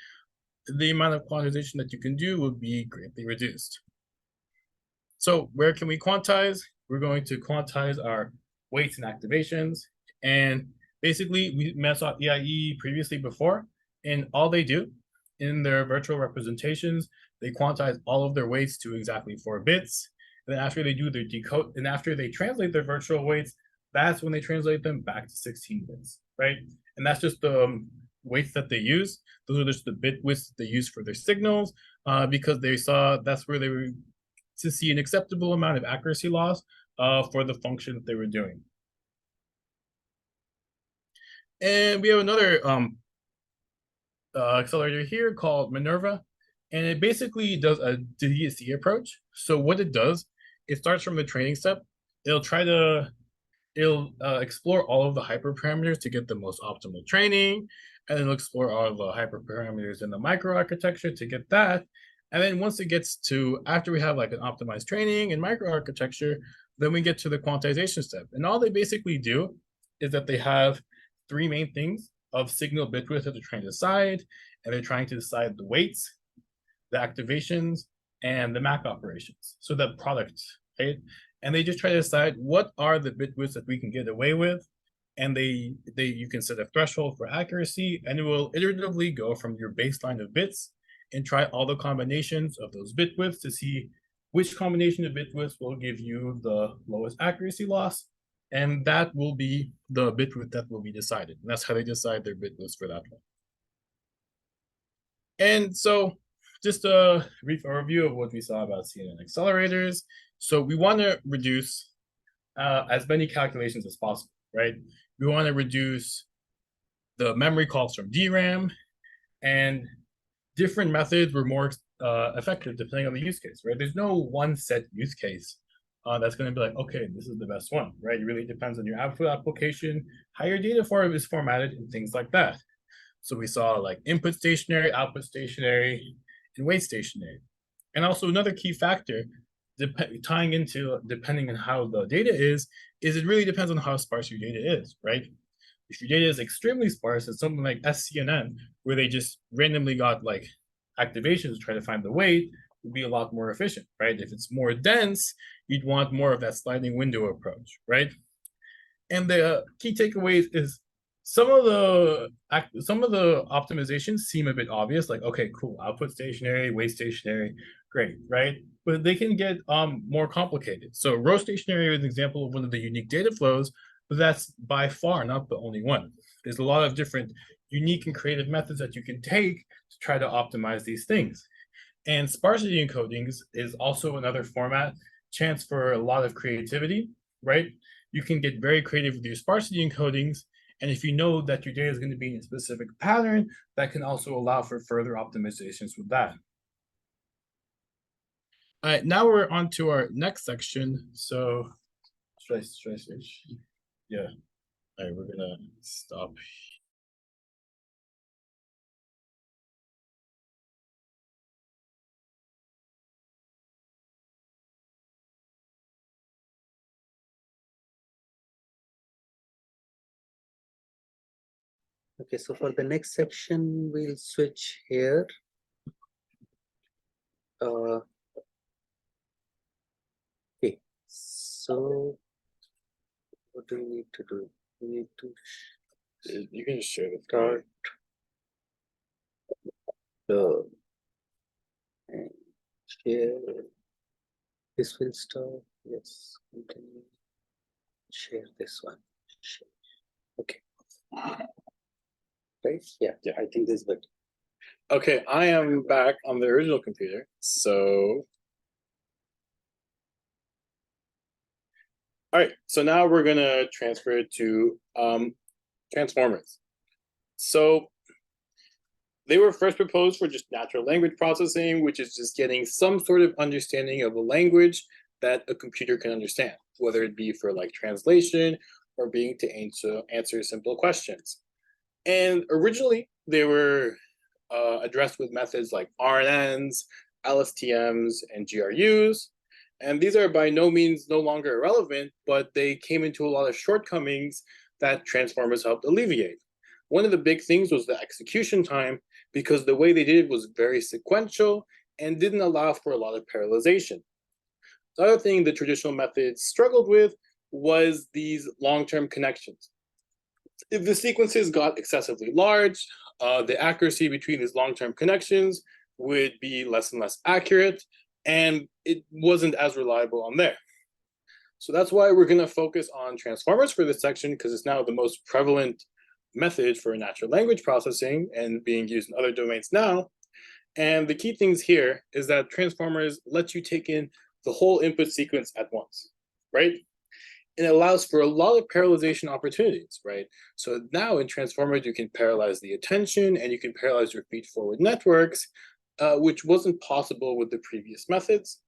the amount of quantization that you can do will be greatly reduced. So where can we quantize? We're going to quantize our weights and activations. And basically we saw EIE previously before, and all they do in their virtual representations, they quantize all of their weights to exactly 4 bits. And then after they do their decode, and after they translate their virtual weights, that's when they translate them back to 16 bits, right? And that's just the weights that they use. Those are just the bit widths that they use for their signals, because they saw that's where they were to see an acceptable amount of accuracy loss for the function that they were doing. And we have another accelerator here called Minerva, and it basically does a DSC approach. So what it does, it starts from the training step. It'll explore all of the hyperparameters to get the most optimal training, and it'll explore all of the hyperparameters in the microarchitecture to get that. And then once it gets to, after we have like an optimized training and microarchitecture, then we get to the quantization step. And all they basically do is that they have 3 main things of signal bit width that they're trying to decide, and they're trying to decide the weights, the activations, and the MAC operations. So the product, right? And they just try to decide what are the bit widths that we can get away with, and you can set a threshold for accuracy, and it will iteratively go from your baseline of bits and try all the combinations of those bit widths to see which combination of bit widths will give you the lowest accuracy loss, and that will be the bit width that will be decided. And that's how they decide their bit widths for that one. And so just a brief overview of what we saw about CNN accelerators. So we want to reduce as many calculations as possible, right? We want to reduce the memory calls from DRAM, and different methods were more effective depending on the use case, right? There's no one set use case that's going to be like, okay, this is the best one, right? It really depends on your output application, how your data form is formatted, and things like that. So we saw like input stationary, output stationary, and weight stationary. And also another key factor tying into depending on how the data is it really depends on how sparse your data is, right? If your data is extremely sparse, it's something like SCNN, where they just randomly got like activations to try to find the weight, would be a lot more efficient, right? If it's more dense, you'd want more of that sliding window approach, right? And the key takeaways is some of the optimizations seem a bit obvious, like, okay, cool, output stationary, weight stationary, great, right? But they can get more complicated. So row stationary is an example of one of the unique data flows, but that's by far not the only one. There's a lot of different unique and creative methods that you can take to try to optimize these things. And sparsity encodings is also another format, chance for a lot of creativity, right? You can get very creative with your sparsity encodings, and if you know that your data is going to be in a specific pattern, that can also allow for further optimizations with that. All right, now we're on to our next section. So should I switch? Yeah. All right, we're gonna stop. Okay, so for the next section, we'll switch here. Okay, so what do we need to do? We need to You can just share the start the and share. This will start. Yes, continue. Share this one. Share. Okay. Right? Yeah, I think this is better. Okay, I am back on the original computer. So, all right, so now we're gonna transfer it to transformers. So they were first proposed for just natural language processing, which is just getting some sort of understanding of a language that a computer can understand, whether it be for like translation or being to answer simple questions. And originally they were addressed with methods like RNNs, LSTMs, and GRUs. And these are by no means no longer irrelevant, but they came into a lot of shortcomings that transformers helped alleviate. One of the big things was the execution time, because the way they did it was very sequential and didn't allow for a lot of parallelization. The other thing the traditional methods struggled with was these long-term connections. if the sequences got excessively large, the accuracy between these long-term connections would be less and less accurate, and it wasn't as reliable on there. So that's why we're going to focus on transformers for this section, because it's now the most prevalent method for natural language processing and being used in other domains now. And the key things here is that transformers let you take in the whole input sequence at once, right? And it allows for a lot of parallelization opportunities, right? So now in transformers, you can parallelize the attention and you can parallelize your feed-forward networks, which wasn't possible with the previous methods.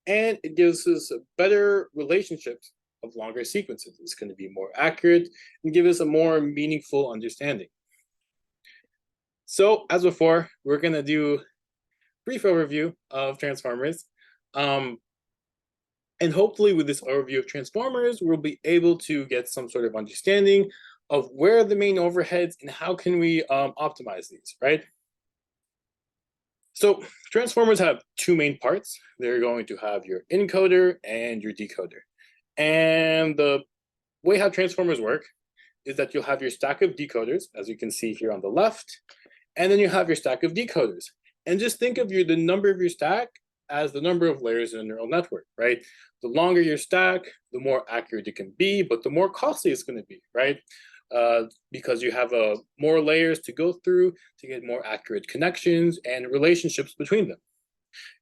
And it gives us a better relationships of longer sequences. It's going to be more accurate and give us a more meaningful understanding. So as before, we're going to do a brief overview of transformers. And hopefully with this overview of transformers, we'll be able to get some sort of understanding of where are the main overheads and how can we optimize these, right? So transformers have two main parts. They're going to have your encoder and your decoder. And the way how transformers work is that you'll have your stack of decoders, as you can see here on the left, and then you have your stack of decoders. And just think of the number of your stack as the number of layers in a neural network, right? The longer your stack, the more accurate it can be, but the more costly it's going to be, right? Because you have more layers to go through to get more accurate connections and relationships between them.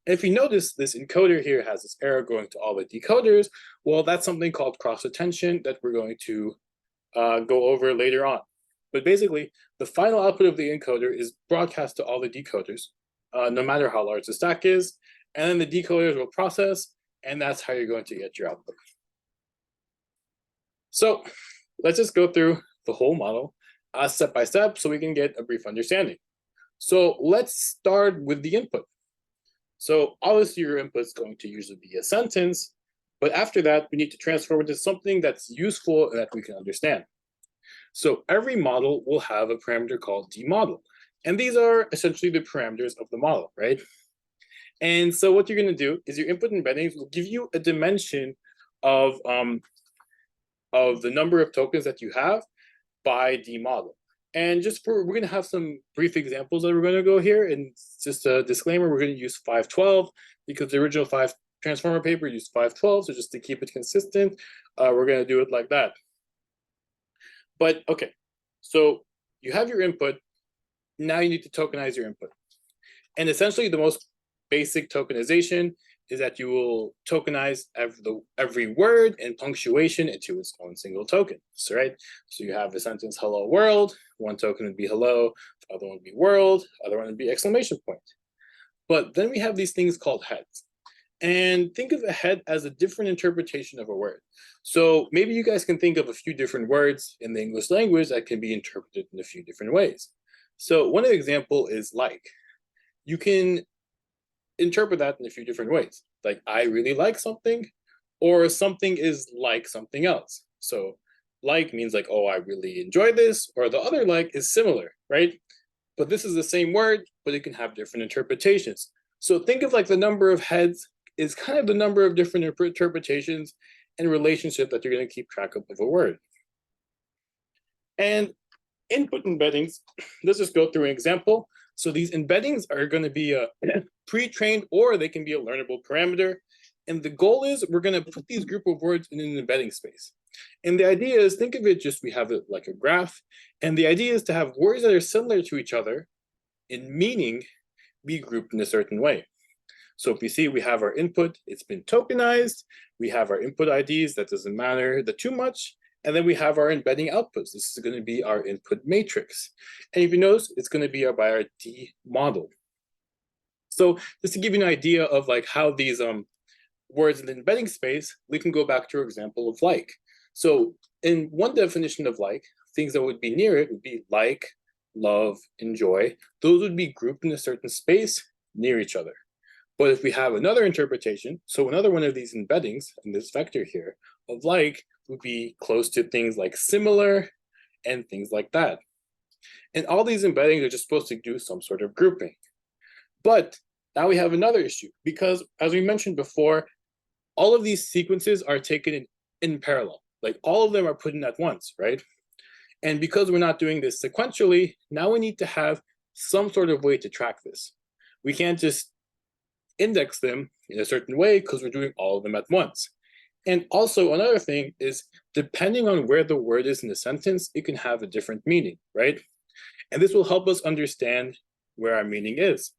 And if you notice, this encoder here has this arrow going to all the decoders. Well, that's something called cross-attention that we're going to go over later on. But basically, the final output of the encoder is broadcast to all the decoders, no matter how large the stack is. And then the decoders will process, and that's how you're going to get your output. So let's just go through the whole model step by step so we can get a brief understanding. So let's start with the input. So obviously your input is going to usually be a sentence, but after that, we need to transform it to something that's useful and that we can understand. So every model will have a parameter called dmodel. And these are essentially the parameters of the model, right? And so what you're going to do is your input embeddings will give you a dimension of the number of tokens that you have by dmodel. And we're going to have some brief examples that we're going to go here. And just a disclaimer, we're going to use 512 because the original transformer paper used 512. So just to keep it consistent, we're going to do it like that. But okay, so you have your input. Now you need to tokenize your input. And essentially the most basic tokenization is that you will tokenize every word and punctuation into its own single token, right? So you have the sentence hello world, one token would be hello, the other one would be world, the other one would be exclamation point. But then we have these things called heads. And think of a head as a different interpretation of a word. So maybe you guys can think of a few different words in the English language that can be interpreted in a few different ways. So one example is like. You can interpret that in a few different ways. Like I really like something, or something is like something else. So like means like, oh, I really enjoy this, or the other like is similar, right? But this is the same word, but it can have different interpretations. So think of like the number of heads is kind of the number of different interpretations and relationship that you're going to keep track of a word. And input embeddings, let's just go through an example. So these embeddings are going to be pre-trained, or they can be a learnable parameter. And the goal is we're going to put these group of words in an embedding space. And the idea is, think of it just, we have it like a graph. And the idea is to have words that are similar to each other in meaning be grouped in a certain way. So if you see, we have our input, it's been tokenized. We have our input IDs, that doesn't matter too much. And then we have our embedding outputs. This is going to be our input matrix. And if you notice, it's going to be by our D model. So just to give you an idea of like how these words in the embedding space, we can go back to our example of like. So in one definition of like, things that would be near it would be like, love, enjoy. Those would be grouped in a certain space near each other. But if we have another interpretation, so another one of these embeddings in this vector here of like would be close to things like similar and things like that. And all these embeddings are just supposed to do some sort of grouping. But now we have another issue because, as we mentioned before, all of these sequences are taken in parallel. Like all of them are put in at once, right? And because we're not doing this sequentially, now we need to have some sort of way to track this. We can't just index them in a certain way because we're doing all of them at once. And also another thing is, depending on where the word is in the sentence, it can have a different meaning, right? And this will help us understand where our meaning is.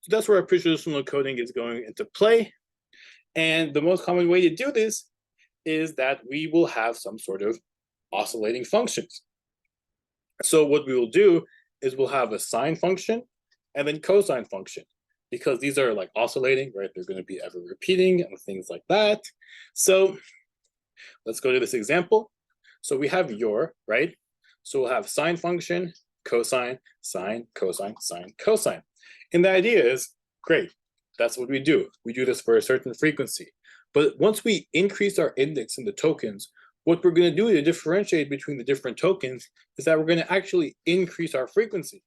So that's where our pre-traditional coding is going into play. And the most common way to do this is that we will have some sort of oscillating functions. So what we will do is we'll have a sine function and then cosine function, because these are like oscillating, right? They're going to be ever repeating and things like that. So let's go to this example. So we have your, right? So we'll have sine function, cosine, sine, cosine, sine, cosine. And the idea is, great, that's what we do. We do this for a certain frequency. But once we increase our index in the tokens, what we're going to do to differentiate between the different tokens is that we're going to actually increase our frequency.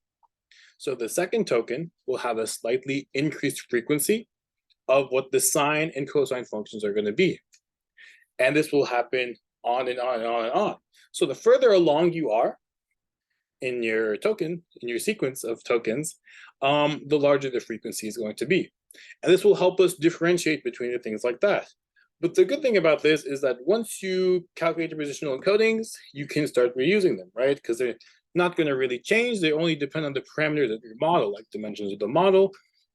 So the second token will have a slightly increased frequency of what the sine and cosine functions are going to be. And this will happen on and on and on and on. So the further along you are in your token, in your sequence of tokens, the larger the frequency is going to be. And this will help us differentiate between the things like that. But the good thing about this is that once you calculate the positional encodings, you can start reusing them, right? Because they're not going to really change. They only depend on the parameters of your model, like dimensions of the model.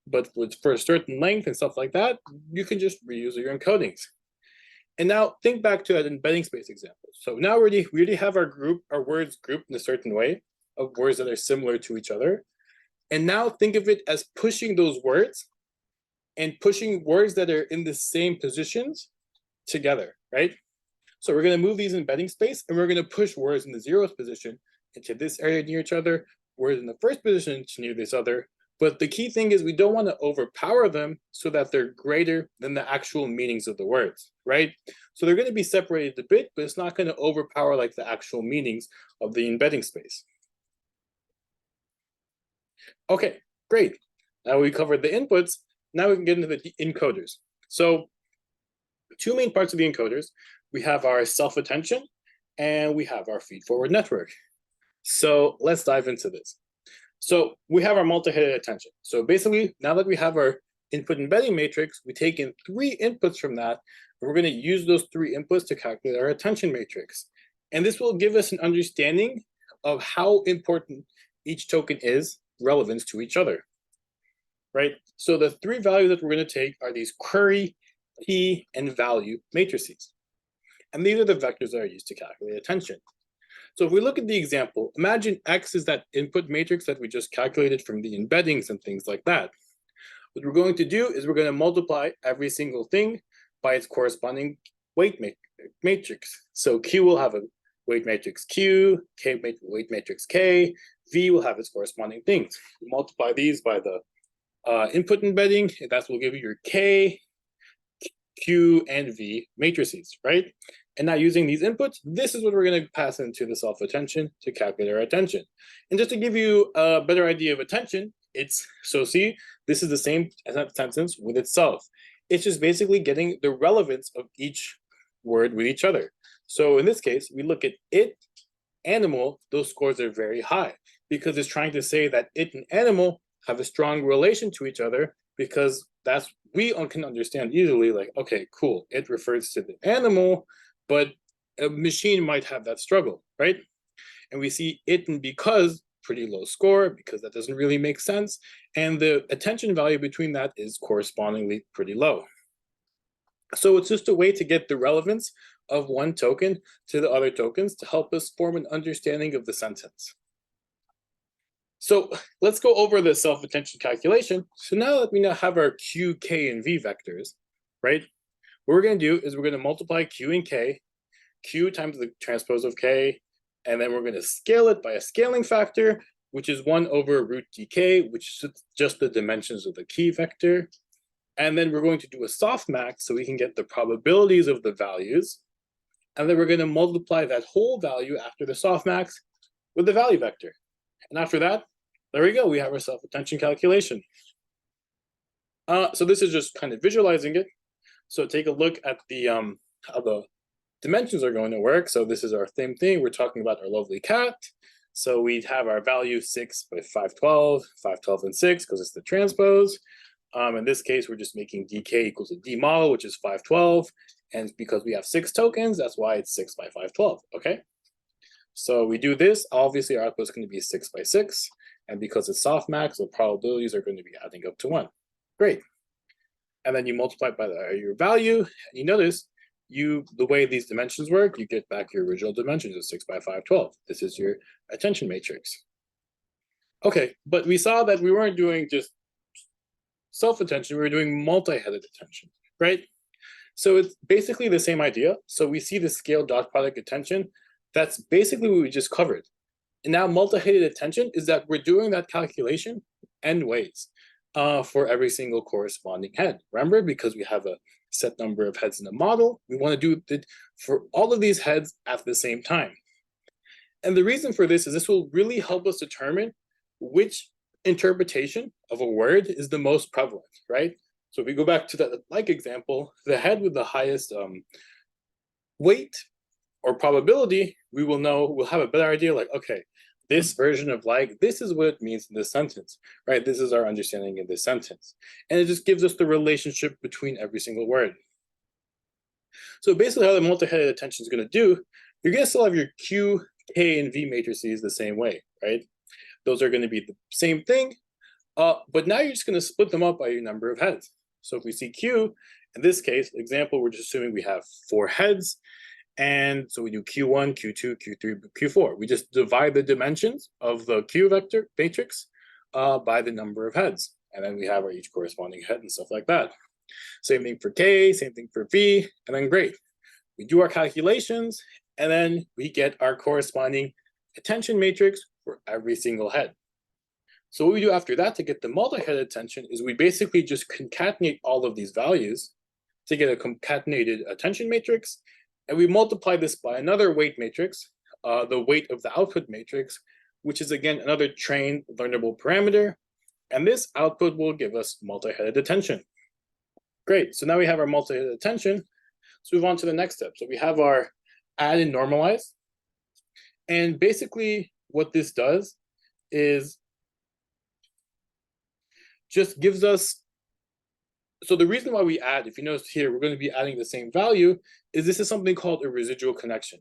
But for a certain length and stuff like that, you can just reuse your encodings. And now think back to that embedding space example. So now we already have our words grouped in a certain way of words that are similar to each other. And now think of it as pushing those words and pushing words that are in the same positions together, right? So we're going to move these embedding space, and we're going to push words in the zeroth position into this area near each other, words in the first position to near this other. But the key thing is we don't want to overpower them so that they're greater than the actual meanings of the words, right? So they're going to be separated a bit, but it's not going to overpower like the actual meanings of the embedding space. Okay, great. Now we covered the inputs. Now we can get into the encoders. So two main parts of the encoders. We have our self-attention and we have our feed-forward network. So let's dive into this. So we have our multi-headed attention. So basically, now that we have our input embedding matrix, we take in 3 inputs from that, and we're going to use those 3 inputs to calculate our attention matrix. And this will give us an understanding of how important each token is relevant to each other, right? So the 3 values that we're going to take are these query, key, and value matrices. And these are the vectors that are used to calculate attention. So if we look at the example, imagine X is that input matrix that we just calculated from the embeddings and things like that. What we're going to do is we're going to multiply every single thing by its corresponding weight matrix. So Q will have a weight matrix Q, weight matrix K, V will have its corresponding things. We multiply these by the input embedding, and that will give you your K, Q, and V matrices, right? And now using these inputs, this is what we're going to pass into the self-attention to calculate our attention. And just to give you a better idea of attention, see, this is the same sentence with itself. It's just basically getting the relevance of each word with each other. So in this case, we look at it, animal, those scores are very high because it's trying to say that it and animal have a strong relation to each other, because we can understand easily, like, okay, cool, it refers to the animal, but a machine might have that struggle, right? And we see it and because, pretty low score, because that doesn't really make sense. And the attention value between that is correspondingly pretty low. So it's just a way to get the relevance of one token to the other tokens to help us form an understanding of the sentence. So let's go over the self-attention calculation. So now that we now have our Q, K, and V vectors, right? What we're going to do is we're going to multiply Q and K, Q times the transpose of K, and then we're going to scale it by a scaling factor, which is 1 over root dk, which is just the dimensions of the key vector. And then we're going to do a softmax so we can get the probabilities of the values. And then we're going to multiply that whole value after the softmax with the value vector. And after that, there we go, we have our self-attention calculation. So this is just kind of visualizing it. So take a look at the how the dimensions are going to work. So this is our same thing. We're talking about our lovely cat. So we'd have our value 6 by 512, 512 and 6 because it's the transpose. In this case, we're just making dk equals to d model, which is 512. And because we have 6 tokens, that's why it's 6 by 512, okay? So we do this, obviously our output is going to be 6 by 6. And because it's softmax, the probabilities are going to be adding up to 1. Great. And then you multiply by your value, and you notice the way these dimensions work, you get back your original dimensions of 6 by 512. This is your attention matrix. Okay, but we saw that we weren't doing just self-attention, we were doing multi-headed attention, right? So it's basically the same idea. So we see the scale dot product attention. That's basically what we just covered. And now multi-headed attention is that we're doing that calculation n ways for every single corresponding head. Remember, because we have a set number of heads in the model, we want to do it for all of these heads at the same time. And the reason for this is this will really help us determine which interpretation of a word is the most prevalent, right? So if we go back to that like example, the head with the highest weight or probability, we will know, we'll have a better idea like, okay, this version of like, this is what it means in this sentence, right? This is our understanding in this sentence. And it just gives us the relationship between every single word. So basically how the multi-headed attention is going to do, you're going to still have your Q, K, and V matrices the same way, right? Those are going to be the same thing, but now you're just going to split them up by your number of heads. So if we see Q, in this case, example, we're just assuming we have 4 heads. And so we do Q1, Q2, Q3, Q4. We just divide the dimensions of the Q vector matrix by the number of heads. And then we have our each corresponding head and stuff like that. Same thing for K, same thing for V, and then great. We do our calculations, and then we get our corresponding attention matrix for every single head. So what we do after that to get the multi-head attention is we basically just concatenate all of these values to get a concatenated attention matrix. And we multiply this by another weight matrix, the weight of the output matrix, which is again another trained learnable parameter. And this output will give us multi-headed attention. Great, so now we have our multi-headed attention. Let's move on to the next step. So we have our add and normalize. And basically what this does is just gives us, so the reason why we add, if you notice here, we're going to be adding the same value, is this is something called a residual connection.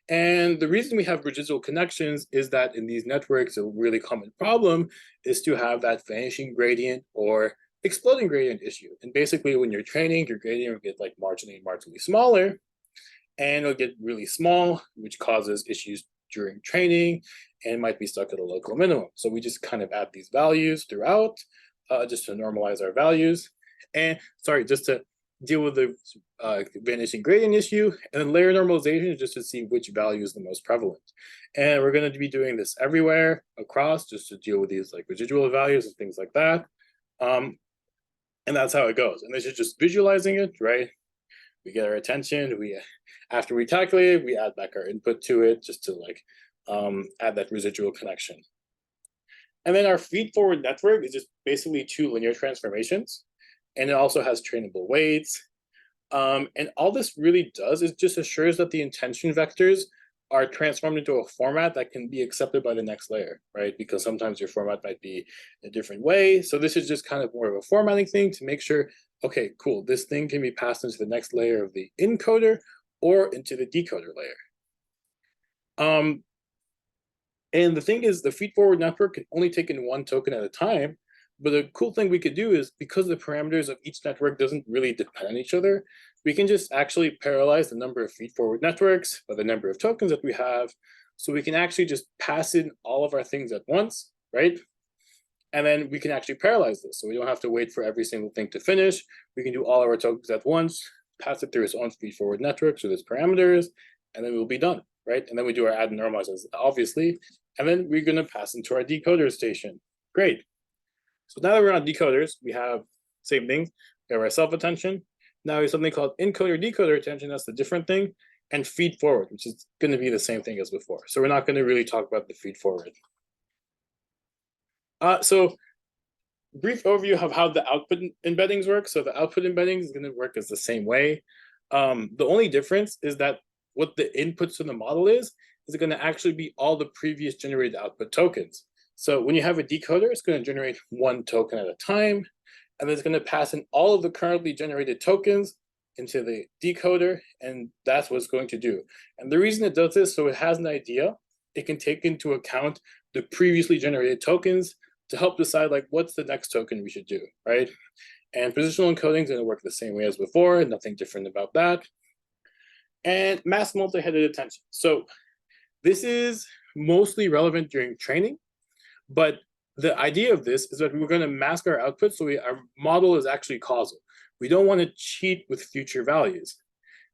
And the reason we have residual connections is that in these networks, a really common problem is to have that vanishing gradient or exploding gradient issue. And basically when you're training, your gradient will get like marginally smaller, and it'll get really small, which causes issues during training and might be stuck at a local minimum. So we just kind of add these values throughout just to normalize our values. And sorry, just to deal with the vanishing gradient issue, and then layer normalization just to see which value is the most prevalent. And we're going to be doing this everywhere across just to deal with these like residual values and things like that. And that's how it goes. And this is just visualizing it, right? We get our attention, after we calculate it, we add back our input to it just to like add that residual connection. And then our feed-forward network is just basically 2 linear transformations. And it also has trainable weights. And all this really does is just assures that the intention vectors are transformed into a format that can be accepted by the next layer, right? Because sometimes your format might be a different way. So this is just kind of more of a formatting thing to make sure, okay, cool, this thing can be passed into the next layer of the encoder or into the decoder layer. And the thing is, the feed-forward network can only take in 1 token at a time. But the cool thing we could do is, because the parameters of each network doesn't really depend on each other, we can just actually parallelize the number of feed-forward networks by the number of tokens that we have. So we can actually just pass in all of our things at once, right? And then we can actually parallelize this. So we don't have to wait for every single thing to finish. We can do all of our tokens at once, pass it through its own feed-forward networks with its parameters, and then we'll be done, right? And then we do our add and normalize, obviously. And then we're going to pass into our decoder station. Great. So now that we're on decoders, we have same thing. We have our self-attention. Now we have something called encoder-decoder attention. That's the different thing. And feed-forward, which is going to be the same thing as before. So we're not going to really talk about the feed-forward. So brief overview of how the output embeddings work. So the output embeddings is going to work as the same way. The only difference is that what the inputs to the model is going to actually be all the previous generated output tokens. So when you have a decoder, it's going to generate one token at a time, and it's going to pass in all of the currently generated tokens into the decoder, and that's what it's going to do. And the reason it does this, so it has an idea, it can take into account the previously generated tokens to help decide like what's the next token we should do, right? And positional encoding is going to work the same way as before, nothing different about that. And mass multi-headed attention. So this is mostly relevant during training, but the idea of this is that we're going to mask our output so our model is actually causal. We don't want to cheat with future values.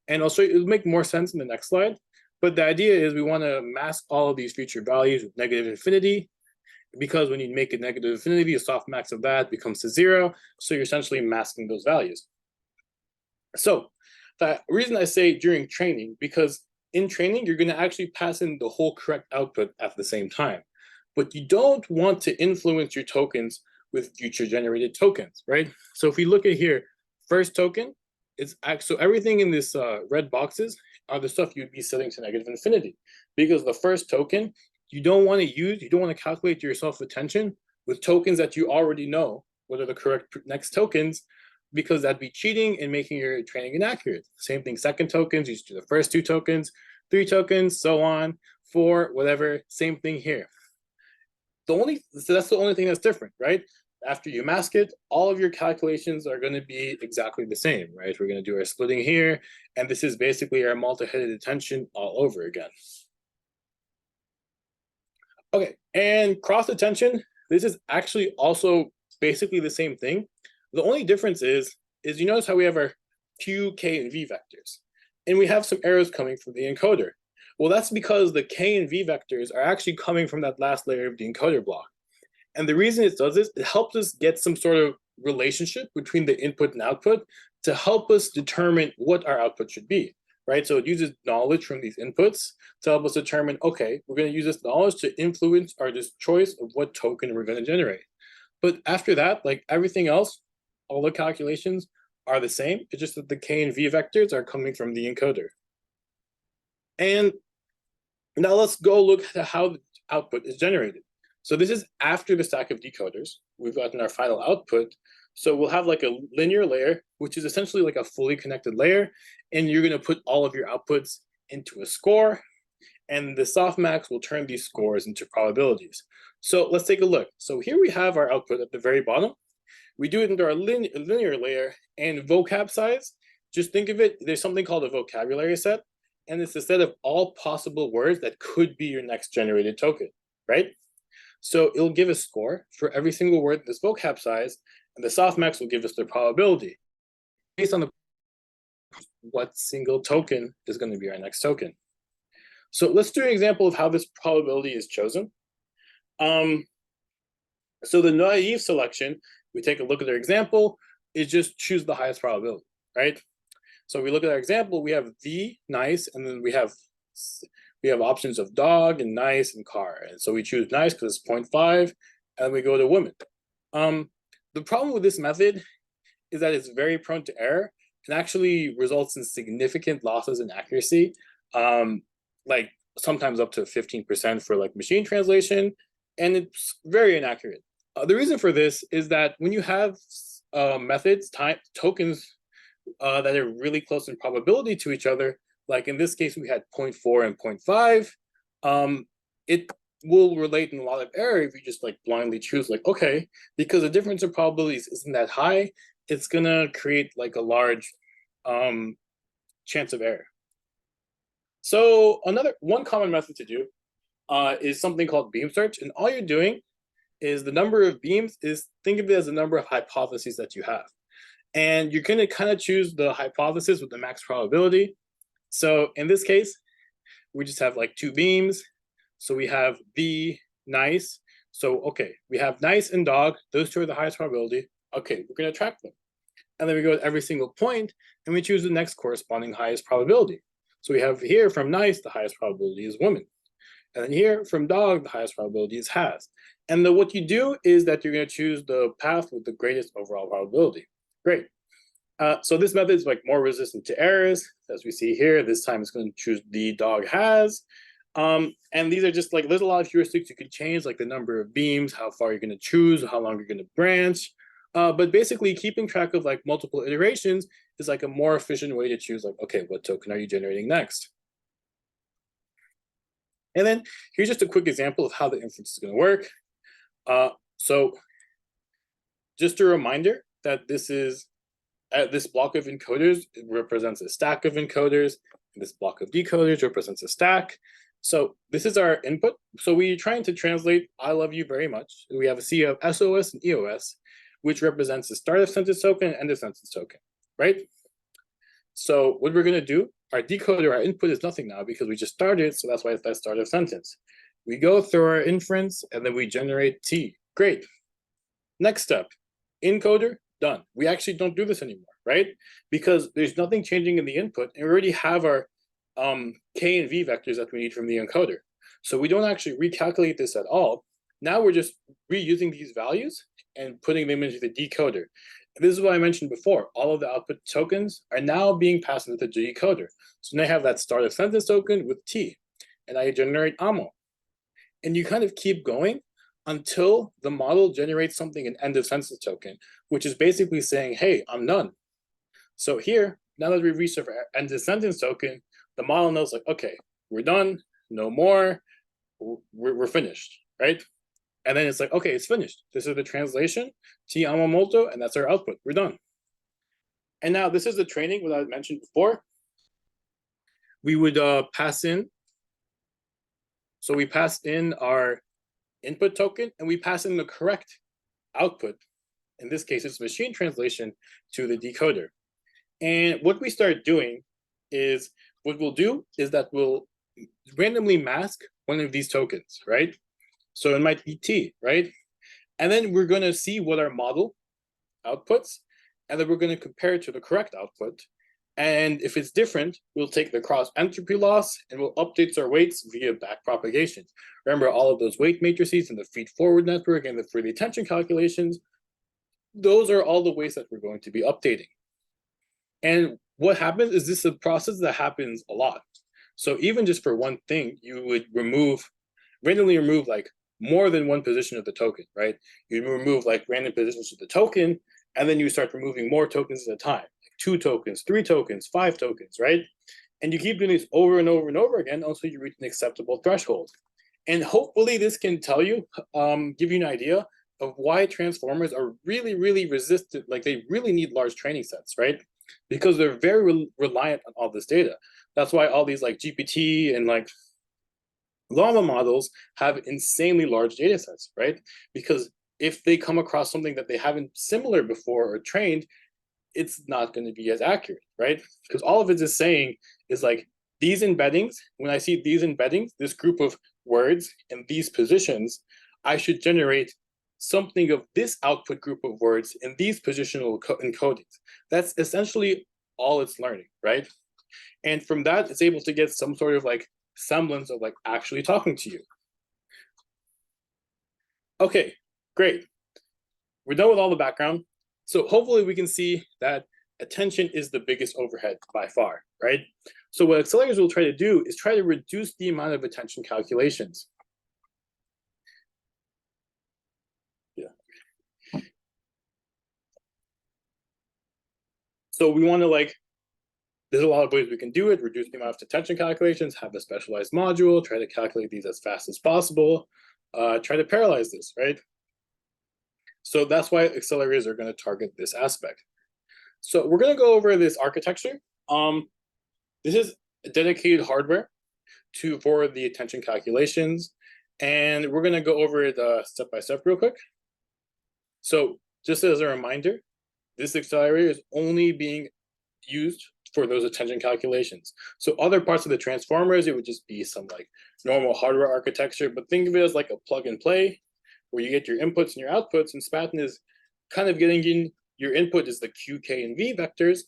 And I'll show you, it'll make more sense in the next slide. But the idea is we want to mask all of these future values with negative infinity, because when you make a negative infinity, a softmax of that becomes to 0. So you're essentially masking those values. So the reason I say during training, because in training, you're going to actually pass in the whole correct output at the same time. But you don't want to influence your tokens with future generated tokens, right? So if we look at here, first token, so everything in this red boxes are the stuff you'd be setting to negative infinity, because the first token, you don't want to calculate your self-attention with tokens that you already know what are the correct next tokens, because that'd be cheating and making your training inaccurate. Same thing, second tokens, you just do the first 2 tokens, 3 tokens, so on, 4, whatever, same thing here. So that's the only thing that's different, right? After you mask it, all of your calculations are going to be exactly the same, right? We're going to do our splitting here, and this is basically our multi-headed attention all over again. Okay, and cross attention, this is actually also basically the same thing. The only difference is you notice how we have our Q, K, and V vectors, and we have some arrows coming from the encoder. Well, that's because the K and V vectors are actually coming from that last layer of the encoder block. And the reason it does this, it helps us get some sort of relationship between the input and output to help us determine what our output should be, right? So it uses knowledge from these inputs to help us determine, okay, we're going to use this knowledge to influence our choice of what token we're going to generate. But after that, like everything else, all the calculations are the same. It's just that the K and V vectors are coming from the encoder. And now let's go look at how the output is generated. So this is after the stack of decoders. We've gotten our final output. So we'll have like a linear layer, which is essentially like a fully connected layer. And you're going to put all of your outputs into a score. And the softmax will turn these scores into probabilities. So let's take a look. So here we have our output at the very bottom. We do it into our linear layer, and vocab size, just think of it, there's something called a vocabulary set. And it's a set of all possible words that could be your next generated token, right? So it'll give a score for every single word in this vocab size, and the softmax will give us the probability based on what single token is going to be our next token. So let's do an example of how this probability is chosen. So the naive selection, we take a look at our example, is just choose the highest probability, right? So we look at our example, we have the, nice, and then we have options of dog and nice and car. And so we choose nice because it's 0.5, and we go to woman. The problem with this method is that it's very prone to error and actually results in significant losses in accuracy, like sometimes up to 15% for like machine translation, and it's very inaccurate. The reason for this is that when you have methods, tokens that are really close in probability to each other, like in this case, we had 0.4 and 0.5, it will relate in a lot of error if you just like blindly choose like, okay, because the difference in probabilities isn't that high, it's gonna create like a large chance of error. So one common method to do is something called beam search, and all you're doing is the number of beams is, think of it as the number of hypotheses that you have. And you're gonna kind of choose the hypothesis with the max probability. So in this case, we just have like 2 beams. So we have the, nice. So, okay, we have nice and dog. Those 2 are the highest probability. Okay, we're gonna track them. And then we go at every single point and we choose the next corresponding highest probability. So we have here from nice, the highest probability is woman. And then here from dog, the highest probability is has. And what you do is that you're going to choose the path with the greatest overall probability. Great. So this method is like more resistant to errors. As we see here, this time it's going to choose the dog has. And these are just like, there's a lot of heuristics you can change, like the number of beams, how far you're going to choose, how long you're going to branch. But basically keeping track of like multiple iterations is like a more efficient way to choose like, okay, what token are you generating next? And then here's just a quick example of how the inference is going to work. So just a reminder that this block of encoders represents a stack of encoders, and this block of decoders represents a stack. So this is our input. So we're trying to translate I love you very much. We have a C of SOS and EOS, which represents the start of sentence token and end of sentence token, right? So what we're going to do, our decoder, our input is nothing now because we just started, so that's why it's that start of sentence. We go through our inference, and then we generate T. Great. Next step, encoder, done. We actually don't do this anymore, right? Because there's nothing changing in the input, and we already have our K and V vectors that we need from the encoder. So we don't actually recalculate this at all. Now we're just reusing these values and putting them into the decoder. This is what I mentioned before. All of the output tokens are now being passed into the decoder. So now I have that start of sentence token with T, and I generate AMO. And you kind of keep going until the model generates something in end of sentence token, which is basically saying, hey, I'm done. So here, now that we've reached our end of sentence token, the model knows like, okay, we're done, no more, we're finished, right? And then it's like, okay, it's finished. This is the translation, T amo molto, and that's our output. We're done. And now this is the training, what I mentioned before. We would pass in. So we pass in our input token, and we pass in the correct output. In this case, it's machine translation to the decoder. And what we start doing is, what we'll do is that we'll randomly mask one of these tokens, right? So it might be T, right? And then we're going to see what our model outputs, and then we're going to compare it to the correct output. And if it's different, we'll take the cross entropy loss and we'll update our weights via back propagation. Remember all of those weight matrices in the feed forward network and for the attention calculations, those are all the ways that we're going to be updating. And what happens is this is a process that happens a lot. So even just for one thing, you would randomly remove like more than one position of the token, right? You remove like random positions of the token, and then you start removing more tokens at a time, like 2 tokens, 3 tokens, 5 tokens, right? And you keep doing this over and over and over again until you reach an acceptable threshold. And hopefully this can tell you, give you an idea of why transformers are really, really resistant. Like they really need large training sets, right? Because they're very reliant on all this data. That's why all these like GPT and like Llama models have insanely large data sets, right? Because if they come across something that they haven't similar before or trained, it's not going to be as accurate, right? Because all of it is saying is like these embeddings, when I see these embeddings, this group of words in these positions, I should generate something of this output group of words in these positional encodings. That's essentially all it's learning, right? And from that, it's able to get some sort of like semblance of like actually talking to you. Okay, great. We're done with all the background. So hopefully we can see that attention is the biggest overhead by far, right? So what accelerators will try to do is try to reduce the amount of attention calculations. Yeah. So we want to like, there's a lot of ways we can do it, reduce the amount of attention calculations, have a specialized module, try to calculate these as fast as possible, try to parallelize this, right? So that's why accelerators are going to target this aspect. So we're going to go over this architecture. This is a dedicated hardware for the attention calculations. And we're going to go over it step by step real quick. So just as a reminder, this accelerator is only being used for those attention calculations. So other parts of the transformers, it would just be some like normal hardware architecture, but think of it as like a plug and play where you get your inputs and your outputs, and Spaten is kind of getting in, your input is the Q, K, and V vectors,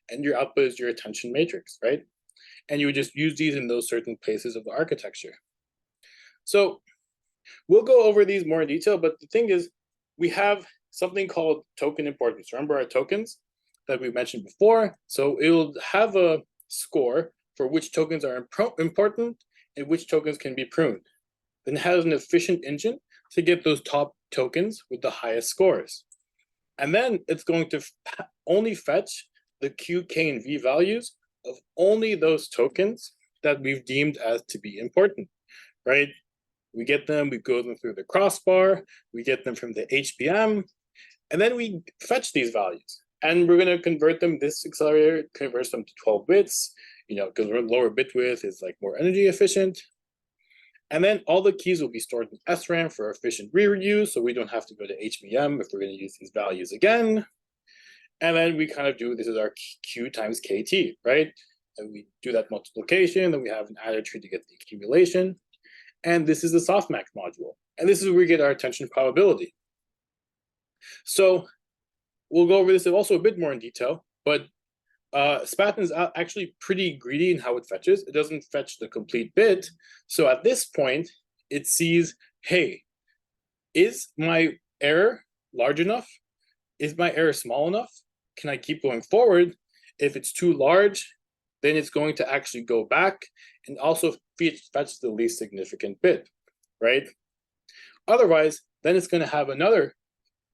and your output is your attention matrix, right? And you would just use these in those certain places of the architecture. So we'll go over these more in detail, but the thing is, we have something called token importance. Remember our tokens? that we mentioned before. So it'll have a score for which tokens are important and which tokens can be pruned. Then it has an efficient engine to get those top tokens with the highest scores. And then it's going to only fetch the Q, K, and V values of only those tokens that we've deemed as to be important, right? We get them, we go them through the crossbar, we get them from the HBM, and then we fetch these values. And we're going to convert them, this accelerator converts them to 12 bits, because lower bit width is like more energy efficient. And then all the keys will be stored in SRAM for efficient reuse, so we don't have to go to HBM if we're going to use these values again. And then we kind of do, this is our Q times KT, right? And we do that multiplication, then we have an adder tree to get the accumulation. And this is the softmax module. And this is where we get our attention probability. So we'll go over this also a bit more in detail, but Spaten is actually pretty greedy in how it fetches. It doesn't fetch the complete bit. So at this point, it sees, hey, is my error large enough? Is my error small enough? Can I keep going forward? If it's too large, then it's going to actually go back and also fetch the least significant bit, right? Otherwise, then it's going to have another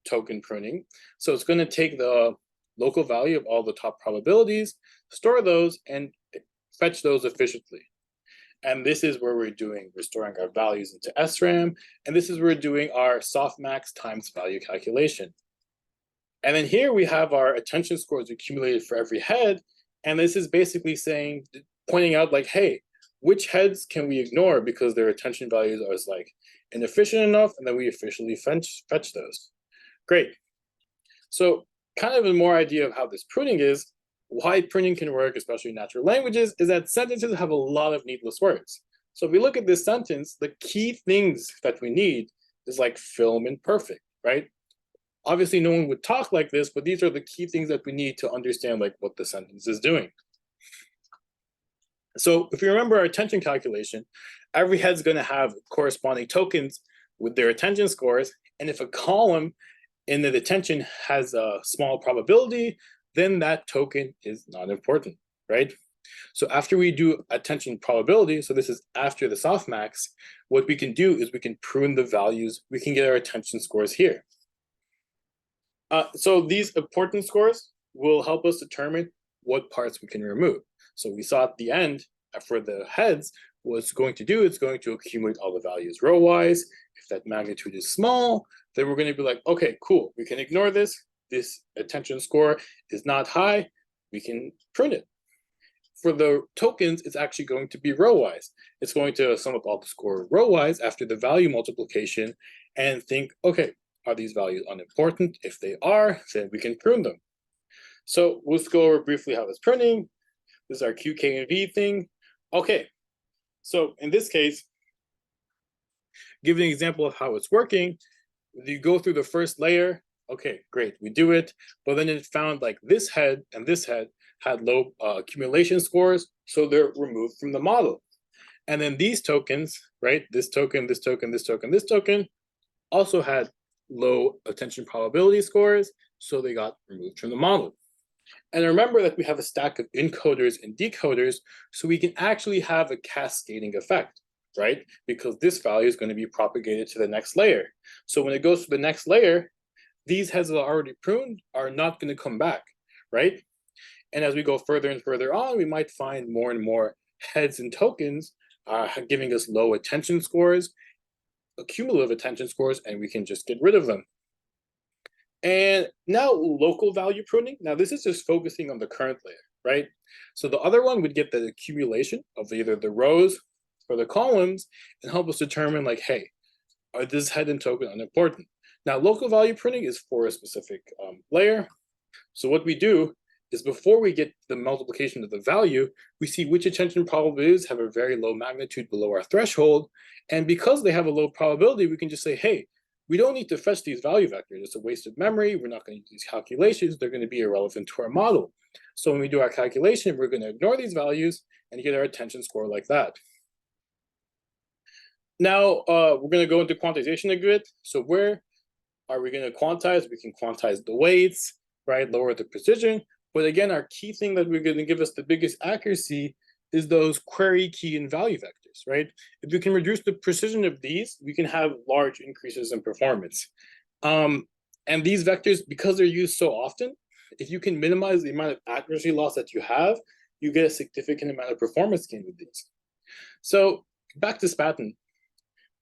token pruning. So it's going to take the local value of all the top probabilities, store those, and fetch those efficiently. And this is where we're storing our values into SRAM, and this is where we're doing our softmax times value calculation. And then here we have our attention scores accumulated for every head, and this is basically pointing out like, hey, which heads can we ignore because their attention values are like inefficient enough, and then we efficiently fetch those. Great. So kind of a more idea of how this pruning is, why pruning can work, especially in natural languages, is that sentences have a lot of needless words. So if we look at this sentence, the key things that we need is like film and perfect, right? Obviously, no one would talk like this, but these are the key things that we need to understand like what the sentence is doing. So if you remember our attention calculation, every head's going to have corresponding tokens with their attention scores. And if a column in the attention has a small probability, then that token is not important, right? So after we do attention probability, so this is after the softmax, what we can do is we can prune the values. We can get our attention scores here. So these importance scores will help us determine what parts we can remove. So we saw at the end for the heads, what it's going to do, it's going to accumulate all the values row-wise. If that magnitude is small, then we're going to be like, okay, cool, we can ignore this. This attention score is not high. We can prune it. For the tokens, it's actually going to be row-wise. It's going to sum up all the score row-wise after the value multiplication and think, okay, are these values unimportant? If they are, then we can prune them. So let's go over briefly how it's pruning. This is our Q, K, and V thing. Okay, so in this case, give an example of how it's working. You go through the first layer. Okay, great, we do it. But then it found like this head and this head had low accumulation scores, so they're removed from the model. And then these tokens, right, this token, this token, this token, this token, also had low attention probability scores, so they got removed from the model. And remember that we have a stack of encoders and decoders, so we can actually have a cascading effect, right? Because this value is going to be propagated to the next layer. So when it goes to the next layer, these heads that are already pruned are not going to come back, right? And as we go further and further on, we might find more and more heads and tokens giving us low attention scores, cumulative attention scores, and we can just get rid of them. And now local value pruning. Now this is just focusing on the current layer, right? So the other one would get the accumulation of either the rows or the columns and help us determine like, hey, are this head and token unimportant? Now local value pruning is for a specific layer. So what we do is before we get the multiplication of the value, we see which attention probabilities have a very low magnitude below our threshold. And because they have a low probability, we can just say, hey, we don't need to fetch these value vectors. It's a waste of memory. We're not going to use these calculations. They're going to be irrelevant to our model. So when we do our calculation, we're going to ignore these values and get our attention score like that. Now, we're going to go into quantization a bit. So where are we going to quantize? We can quantize the weights, right? Lower the precision. But again, our key thing that we're going to give us the biggest accuracy is those query key and value vectors, right? If we can reduce the precision of these, we can have large increases in performance. And these vectors, because they're used so often, if you can minimize the amount of accuracy loss that you have, you get a significant amount of performance gain with these. So back to Spaten,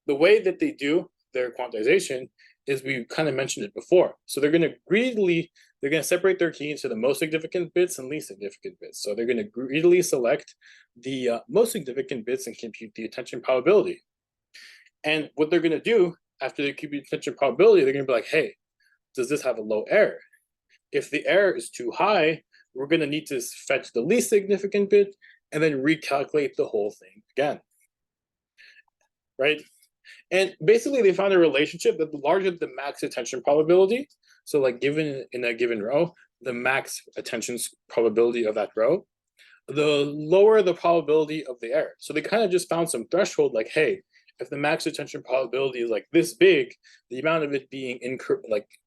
the way that they do their quantization is we kind of mentioned it before. So they're going to separate their key into the most significant bits and least significant bits. So they're going to greedily select the most significant bits and compute the attention probability. And what they're going to do after they compute the attention probability, they're going to be like, hey, does this have a low error? If the error is too high, we're going to need to fetch the least significant bit and then recalculate the whole thing again, right? And basically, they found a relationship that the larger the max attention probability, so like given in a given row, the max attention probability of that row, the lower the probability of the error. So they kind of just found some threshold like, hey, if the max attention probability is like this big, the amount of it being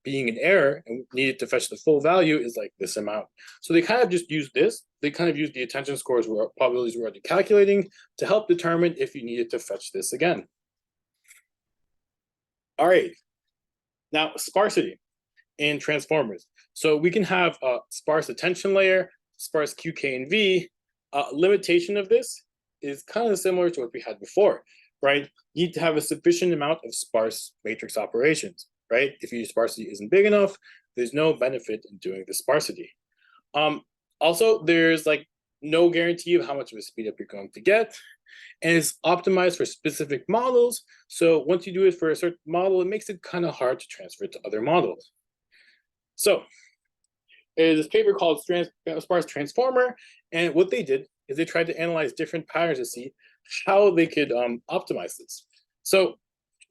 being an error and needed to fetch the full value is like this amount. So they kind of just used this. They kind of used the attention scores where probabilities we're already calculating to help determine if you needed to fetch this again. All right, now sparsity in transformers. So we can have a sparse attention layer, sparse Q, K, and V. Limitation of this is kind of similar to what we had before, right? You need to have a sufficient amount of sparse matrix operations, right? If your sparsity isn't big enough, there's no benefit in doing the sparsity. Also, there's like no guarantee of how much of a speed up you're going to get. And it's optimized for specific models. So once you do it for a certain model, it makes it kind of hard to transfer it to other models. So there's this paper called Sparse Transformer. And what they did is they tried to analyze different patterns to see how they could optimize this. So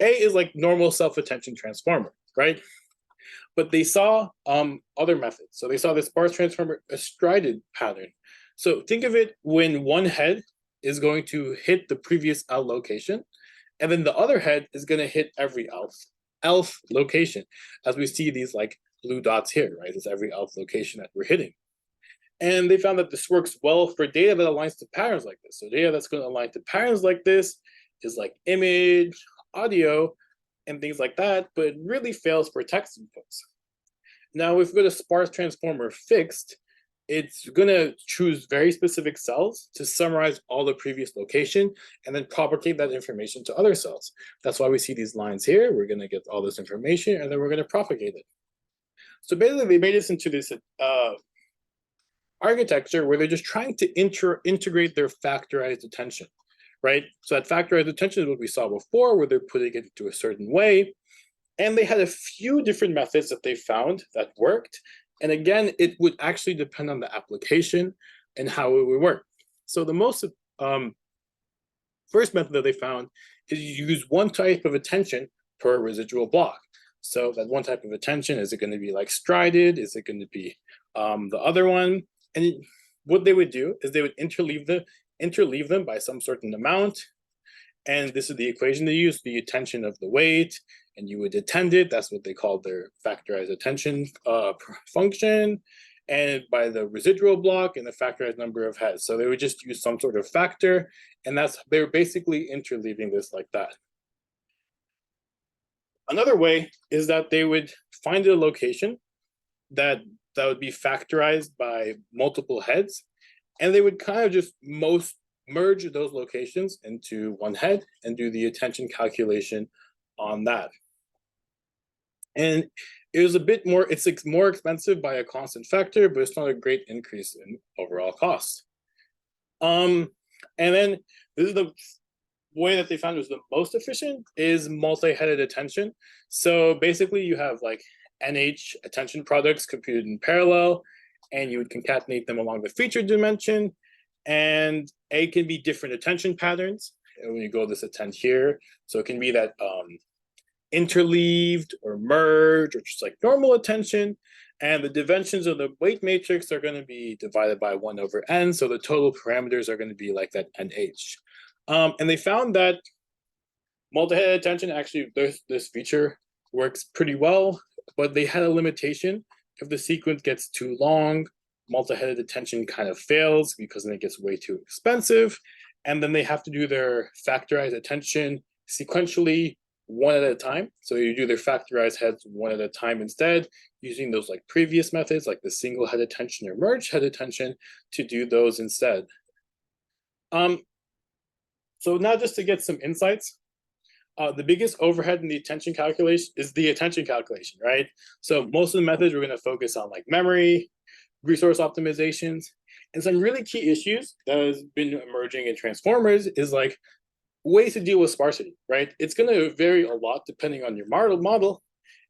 A is like normal self-attention transformer, right? But they saw other methods. So they saw the sparse transformer a strided pattern. So think of it when one head is going to hit the previous L location, and then the other head is going to hit every elf location, as we see these like blue dots here, right? It's every elf location that we're hitting. And they found that this works well for data that aligns to patterns like this. So data that's going to align to patterns like this is like image, audio, and things like that, but it really fails for text inputs. Now, if we go to sparse transformer fixed, it's going to choose very specific cells to summarize all the previous location and then propagate that information to other cells. That's why we see these lines here. We're going to get all this information and then we're going to propagate it. So basically, they made this into this architecture where they're just trying to integrate their factorized attention, right? So that factorized attention is what we saw before, where they're putting it into a certain way. And they had a few different methods that they found that worked. And again, it would actually depend on the application and how it would work. So the most first method that they found is you use one type of attention per residual block. So that one type of attention, is it going to be like strided? Is it going to be the other one? And what they would do is they would interleave them by some certain amount. And this is the equation they use, the attention of the weight, and you would attend it. That's what they called their factorized attention function, and by the residual block and the factorized number of heads. So they would just use some sort of factor, and they were basically interleaving this like that. Another way is that they would find a location that would be factorized by multiple heads, and they would kind of just merge those locations into one head and do the attention calculation on that. And it was a bit more, it's more expensive by a constant factor, but it's not a great increase in overall cost. And then this is the way that they found was the most efficient is multi-headed attention. So basically you have like NH attention products computed in parallel, and you would concatenate them along the feature dimension. And A can be different attention patterns. And when you go this attend here, so it can be that interleaved or merged or just like normal attention. And the dimensions of the weight matrix are going to be divided by 1/n. So the total parameters are going to be like that NH. And they found that multi-headed attention, actually, this feature works pretty well, but they had a limitation. If the sequence gets too long, multi-headed attention kind of fails because then it gets way too expensive. And then they have to do their factorized attention sequentially one at a time. So you do their factorized heads one at a time instead, using those like previous methods like the single head attention or merge head attention to do those instead. So now just to get some insights, the biggest overhead in the attention calculation is the attention calculation, right? So most of the methods we're going to focus on like memory, resource optimizations, and some really key issues that has been emerging in transformers is like ways to deal with sparsity, right? It's going to vary a lot depending on your model,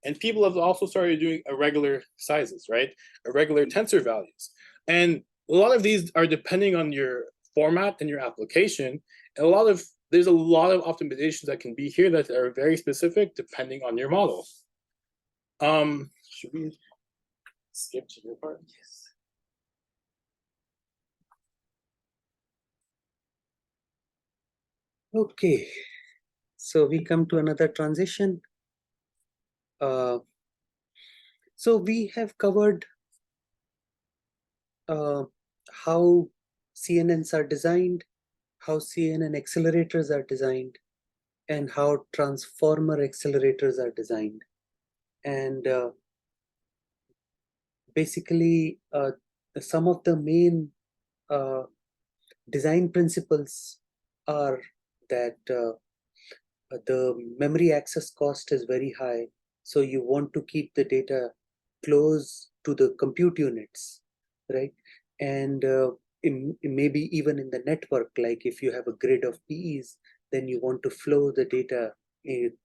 and people have also started doing irregular sizes, right? Irregular tensor values, and a lot of these are depending on your format and your application, and there's a lot of optimizations that can be here that are very specific depending on your model. Should we skip to your part? Yes. Okay, so we come to another transition. So we have covered how CNNs are designed, how CNN accelerators are designed, and how transformer accelerators are designed. And basically, some of the main design principles are that the memory access cost is very high. So you want to keep the data close to the compute units, right? And maybe even in the network, like if you have a grid of PEs, then you want to flow the data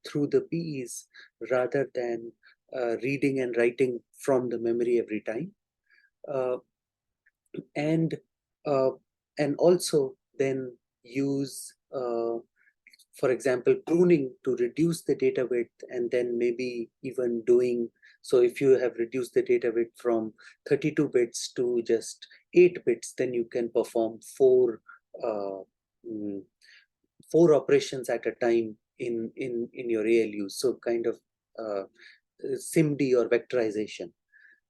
through the PEs rather than reading and writing from the memory every time. And also then use for example, pruning to reduce the data width, and then maybe even doing, so if you have reduced the data width from 32 bits to just 8 bits, then you can perform four operations at a time in your ALU. So kind of SIMD or vectorization,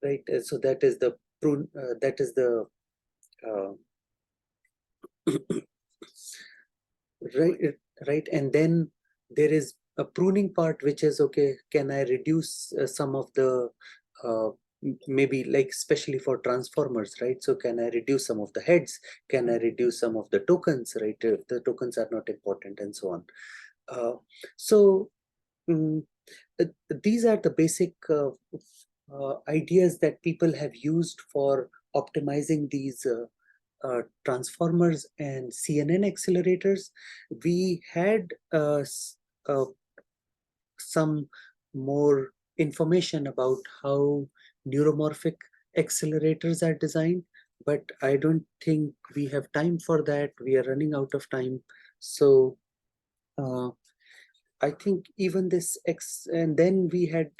right? So that is the prune, that is the right, and then there is a pruning part, which is, okay, can I reduce some of the maybe like especially for transformers, right? So can I reduce some of the heads? Can I reduce some of the tokens, right? If the tokens are not important, and so on. These are the basic ideas that people have used for optimizing these transformers and CNN accelerators. We had some more information about how neuromorphic accelerators are designed, but I don't think we have time for that. We are running out of time. So I think even this and then we had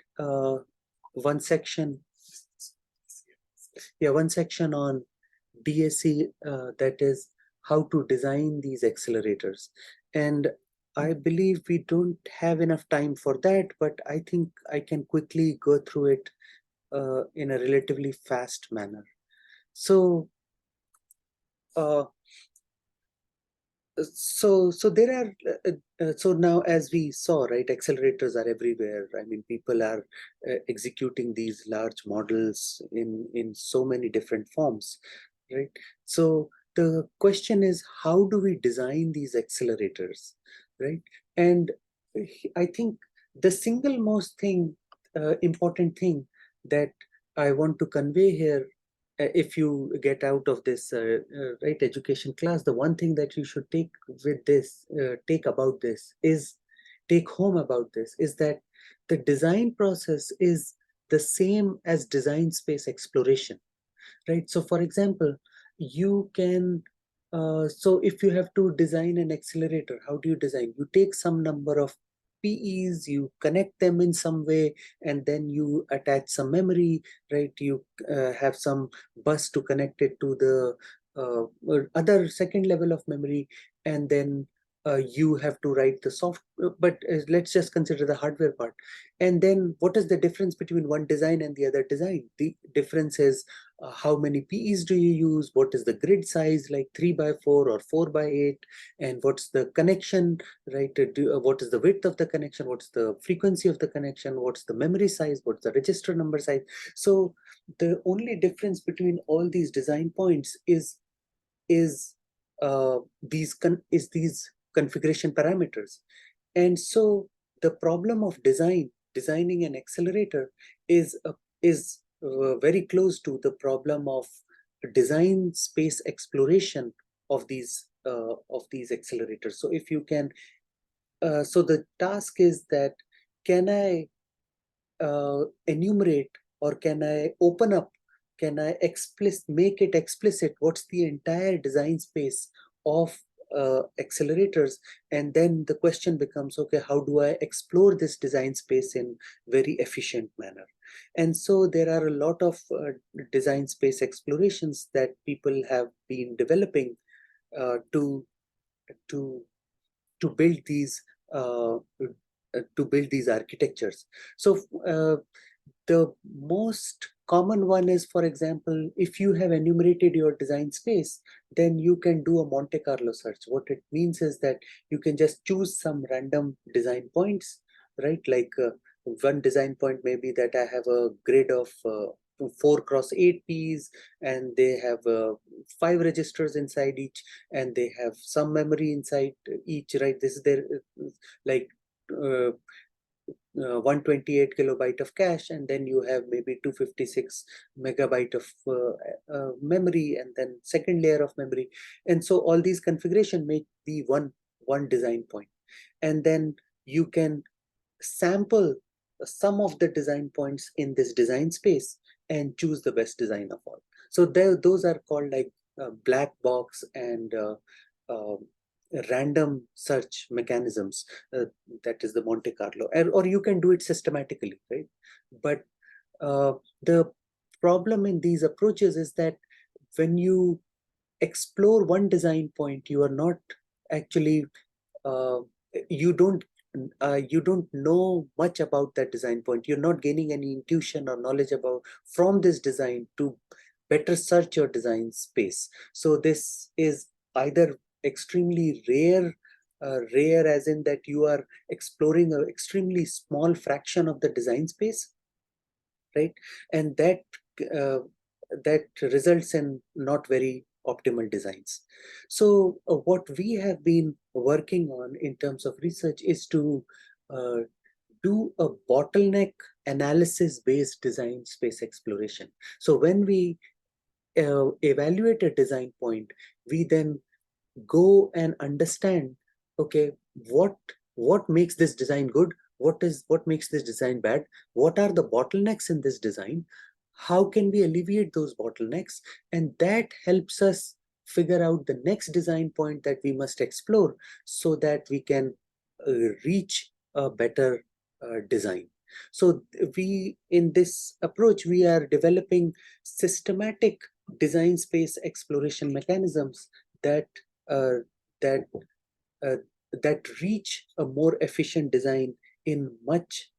one section on DSC, that is how to design these accelerators. And I believe we don't have enough time for that, but I think I can quickly go through it in a relatively fast manner. So there are so now, as we saw, right, accelerators are everywhere. I mean, people are executing these large models in so many different forms, right? So the question is, how do we design these accelerators, right? And I think the single most important thing that I want to convey here, if you get out of this right education class, the one thing that you should take with this, take home about this is that the design process is the same as design space exploration, right? So for example, you can, so if you have to design an accelerator, how do you design? You take some number of PEs, you connect them in some way, and then you attach some memory, right? You have some bus to connect it to the other second level of memory, and then you have to write the software, but let's just consider the hardware part. And then what is the difference between one design and the other design? The difference is how many PEs do you use? What is the grid size, like 3x4 or 4x8? And what's the connection, right? What is the width of the connection? What's the frequency of the connection? What's the memory size? What's the register number size? So the only difference between all these design points is these configuration parameters. And so the problem of designing an accelerator is very close to the problem of design space exploration of these accelerators. So if you can, so the task is that, can I enumerate, or can I open up, can I make it explicit what's the entire design space of accelerators? And then the question becomes, okay, how do I explore this design space in very efficient manner? And so there are a lot of design space explorations that people have been developing to build these architectures. So the most common one is, for example, if you have enumerated your design space, then you can do a Monte Carlo search. What it means is that you can just choose some random design points, right? Like one design point may be that I have a grid of 4x8 Ps, and they have 5 registers inside each, and they have some memory inside each, right? This is their like 128 kilobyte of cache, and then you have maybe 256 megabyte of memory, and then second layer of memory. And so all these configuration make the one design point. And then you can sample some of the design points in this design space and choose the best design of all. So those are called like black box and random search mechanisms. That is the Monte Carlo, or you can do it systematically, right? But the problem in these approaches is that when you explore one design point, you are not actually you don't know much about that design point. You're not gaining any intuition or knowledge about from this design to better search your design space. So this is either extremely rare as in that you are exploring an extremely small fraction of the design space, right? And that results in not very optimal designs. So what we have been working on in terms of research is to do a bottleneck analysis based design space exploration. So when we evaluate a design point, we then go and understand, okay, what makes this design good? What makes this design bad? What are the bottlenecks in this design? How can we alleviate those bottlenecks? And that helps us figure out the next design point that we must explore so that we can reach a better design. So we, in this approach, we are developing systematic design space exploration mechanisms that that reach a more efficient design in much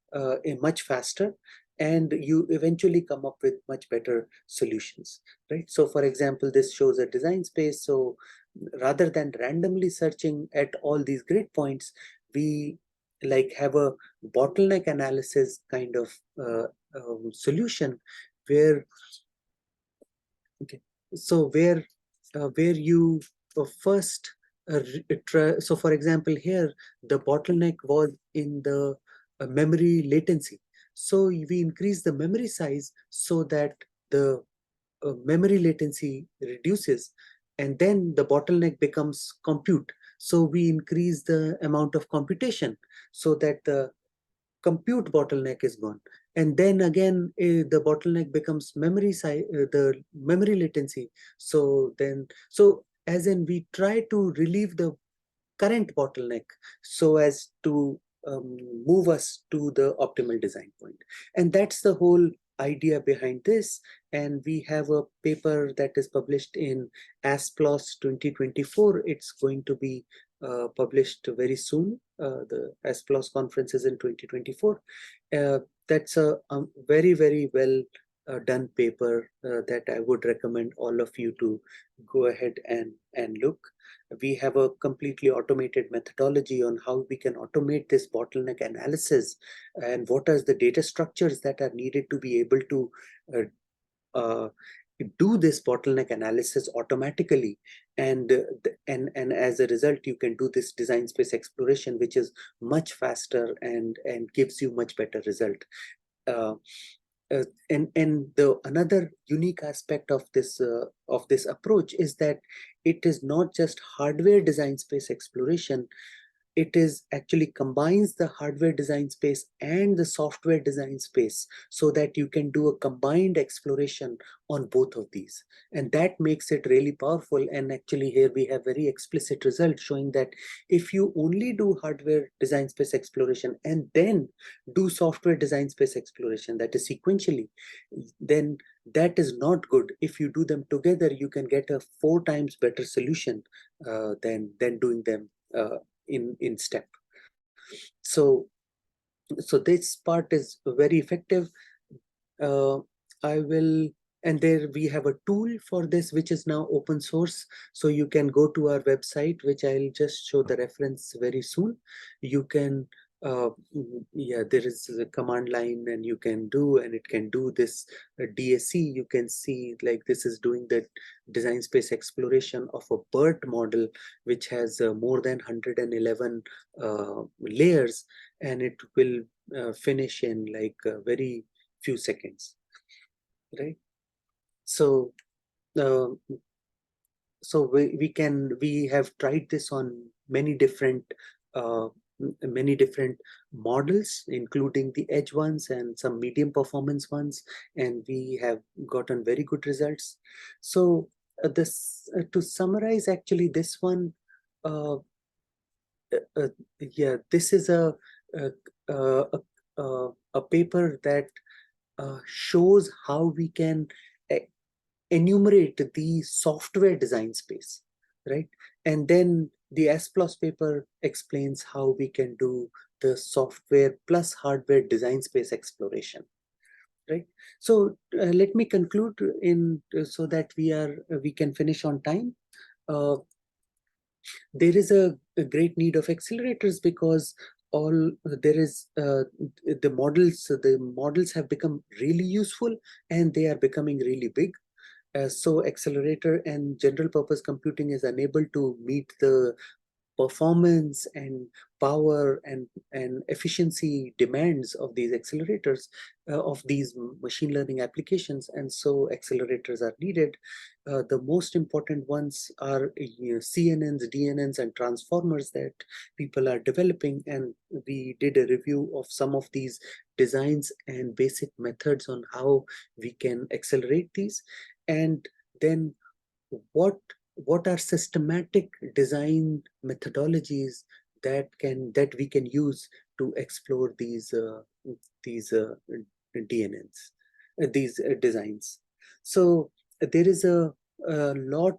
faster, and you eventually come up with much better solutions, right? So for example, this shows a design space. So rather than randomly searching at all these grid points, we like have a bottleneck analysis kind of solution where, okay, so where you first so for example, here the bottleneck was in the memory latency. So we increase the memory size so that the memory latency reduces, and then the bottleneck becomes compute. So we increase the amount of computation so that the compute bottleneck is gone. And then again, the bottleneck becomes memory size, the memory latency. So as in, we try to relieve the current bottleneck so as to move us to the optimal design point. And that's the whole idea behind this. And we have a paper that is published in ASPLOS 2024. It's going to be published very soon. The SPLOS conference is in 2024. That's a very, very well done paper that I would recommend all of you to go ahead and look. We have a completely automated methodology on how we can automate this bottleneck analysis and what are the data structures that are needed to be able to do this bottleneck analysis automatically, and as a result you can do this design space exploration, which is much faster and gives you much better result. And the another unique aspect of this approach is that it is not just hardware design space exploration. It is actually combines the hardware design space and the software design space so that you can do a combined exploration on both of these. And that makes it really powerful. And actually here we have very explicit results showing that if you only do hardware design space exploration and then do software design space exploration, that is sequentially, then that is not good. If you do them together, you can get a 4 times better solution than doing them in step. So this part is very effective. I will, and there we have a tool for this which is now open source, so you can go to our website, which I'll just show the reference very soon. You can yeah, there is a command line and you can do, and it can do this DSC. You can see like this is doing the design space exploration of a BERT model which has more than 111 layers, and it will finish in like very few seconds, right? So so we have tried this on many different models, including the edge ones and some medium performance ones, and we have gotten very good results. So this to summarize, actually this one, yeah, this is a paper that shows how we can enumerate the software design space, right? And then the SPLOS paper explains how we can do the software plus hardware design space exploration, right? So let me conclude in so that we can finish on time. There is a great need of accelerators because there is the models have become really useful and they are becoming really big. So accelerator and general purpose computing is unable to meet the performance and power and efficiency demands of these accelerators, of these machine learning applications, and so accelerators are needed. The most important ones are CNNs, DNNs, and transformers that people are developing, and we did a review of some of these designs and basic methods on how we can accelerate these. And then what are systematic design methodologies that we can use to explore these DNNs, these designs. So there is a lot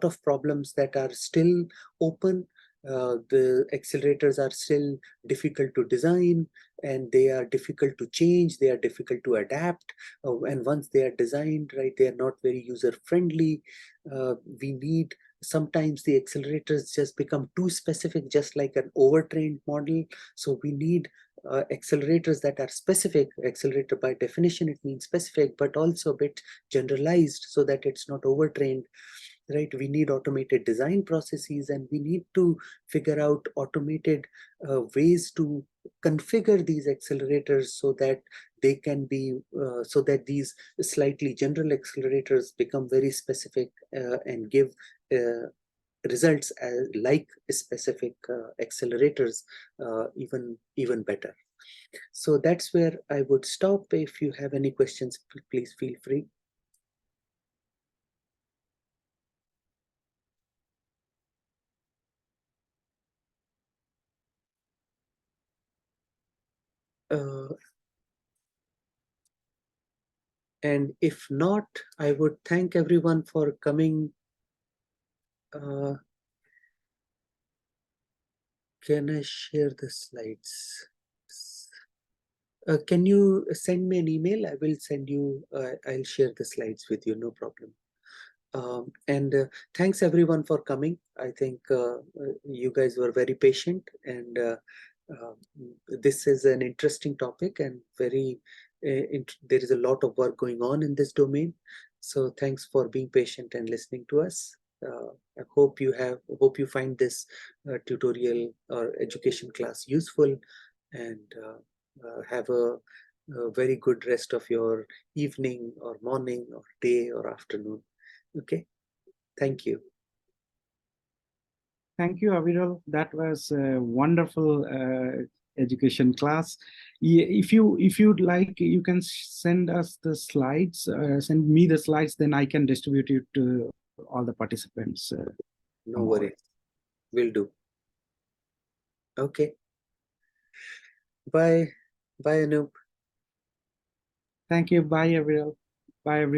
of problems that are still open. The accelerators are still difficult to design, and they are difficult to change, they are difficult to adapt, and once they are designed right, they are not very user friendly. We need, sometimes the accelerators just become too specific, just like an overtrained model. So we need accelerators that are specific. Accelerator by definition, it means specific, but also a bit generalized so that it's not overtrained, right? We need automated design processes, and we need to figure out automated ways to configure these accelerators so that they can be, so that these slightly general accelerators become very specific and give results like specific accelerators even better. So that's where I would stop. If you have any questions, please feel free. And if not, I would thank everyone for coming Can I share the slides? Can you send me an email? I will send you, I'll share the slides with you, no problem. And thanks everyone for coming. I think you guys were very patient, and this is an interesting topic and very, there is a lot of work going on in this domain. So thanks for being patient and listening to us. I hope you find this tutorial or education class useful, and have a very good rest of your evening or morning or day or afternoon. Okay, thank you. Thank you, Aviral. That was a wonderful education class. If you'd like, you can send us the slides, send me the slides, then I can distribute it to all the participants. No worries, will do. Okay, bye, bye Anup. Thank you. Bye, Aviral. Bye, everyone.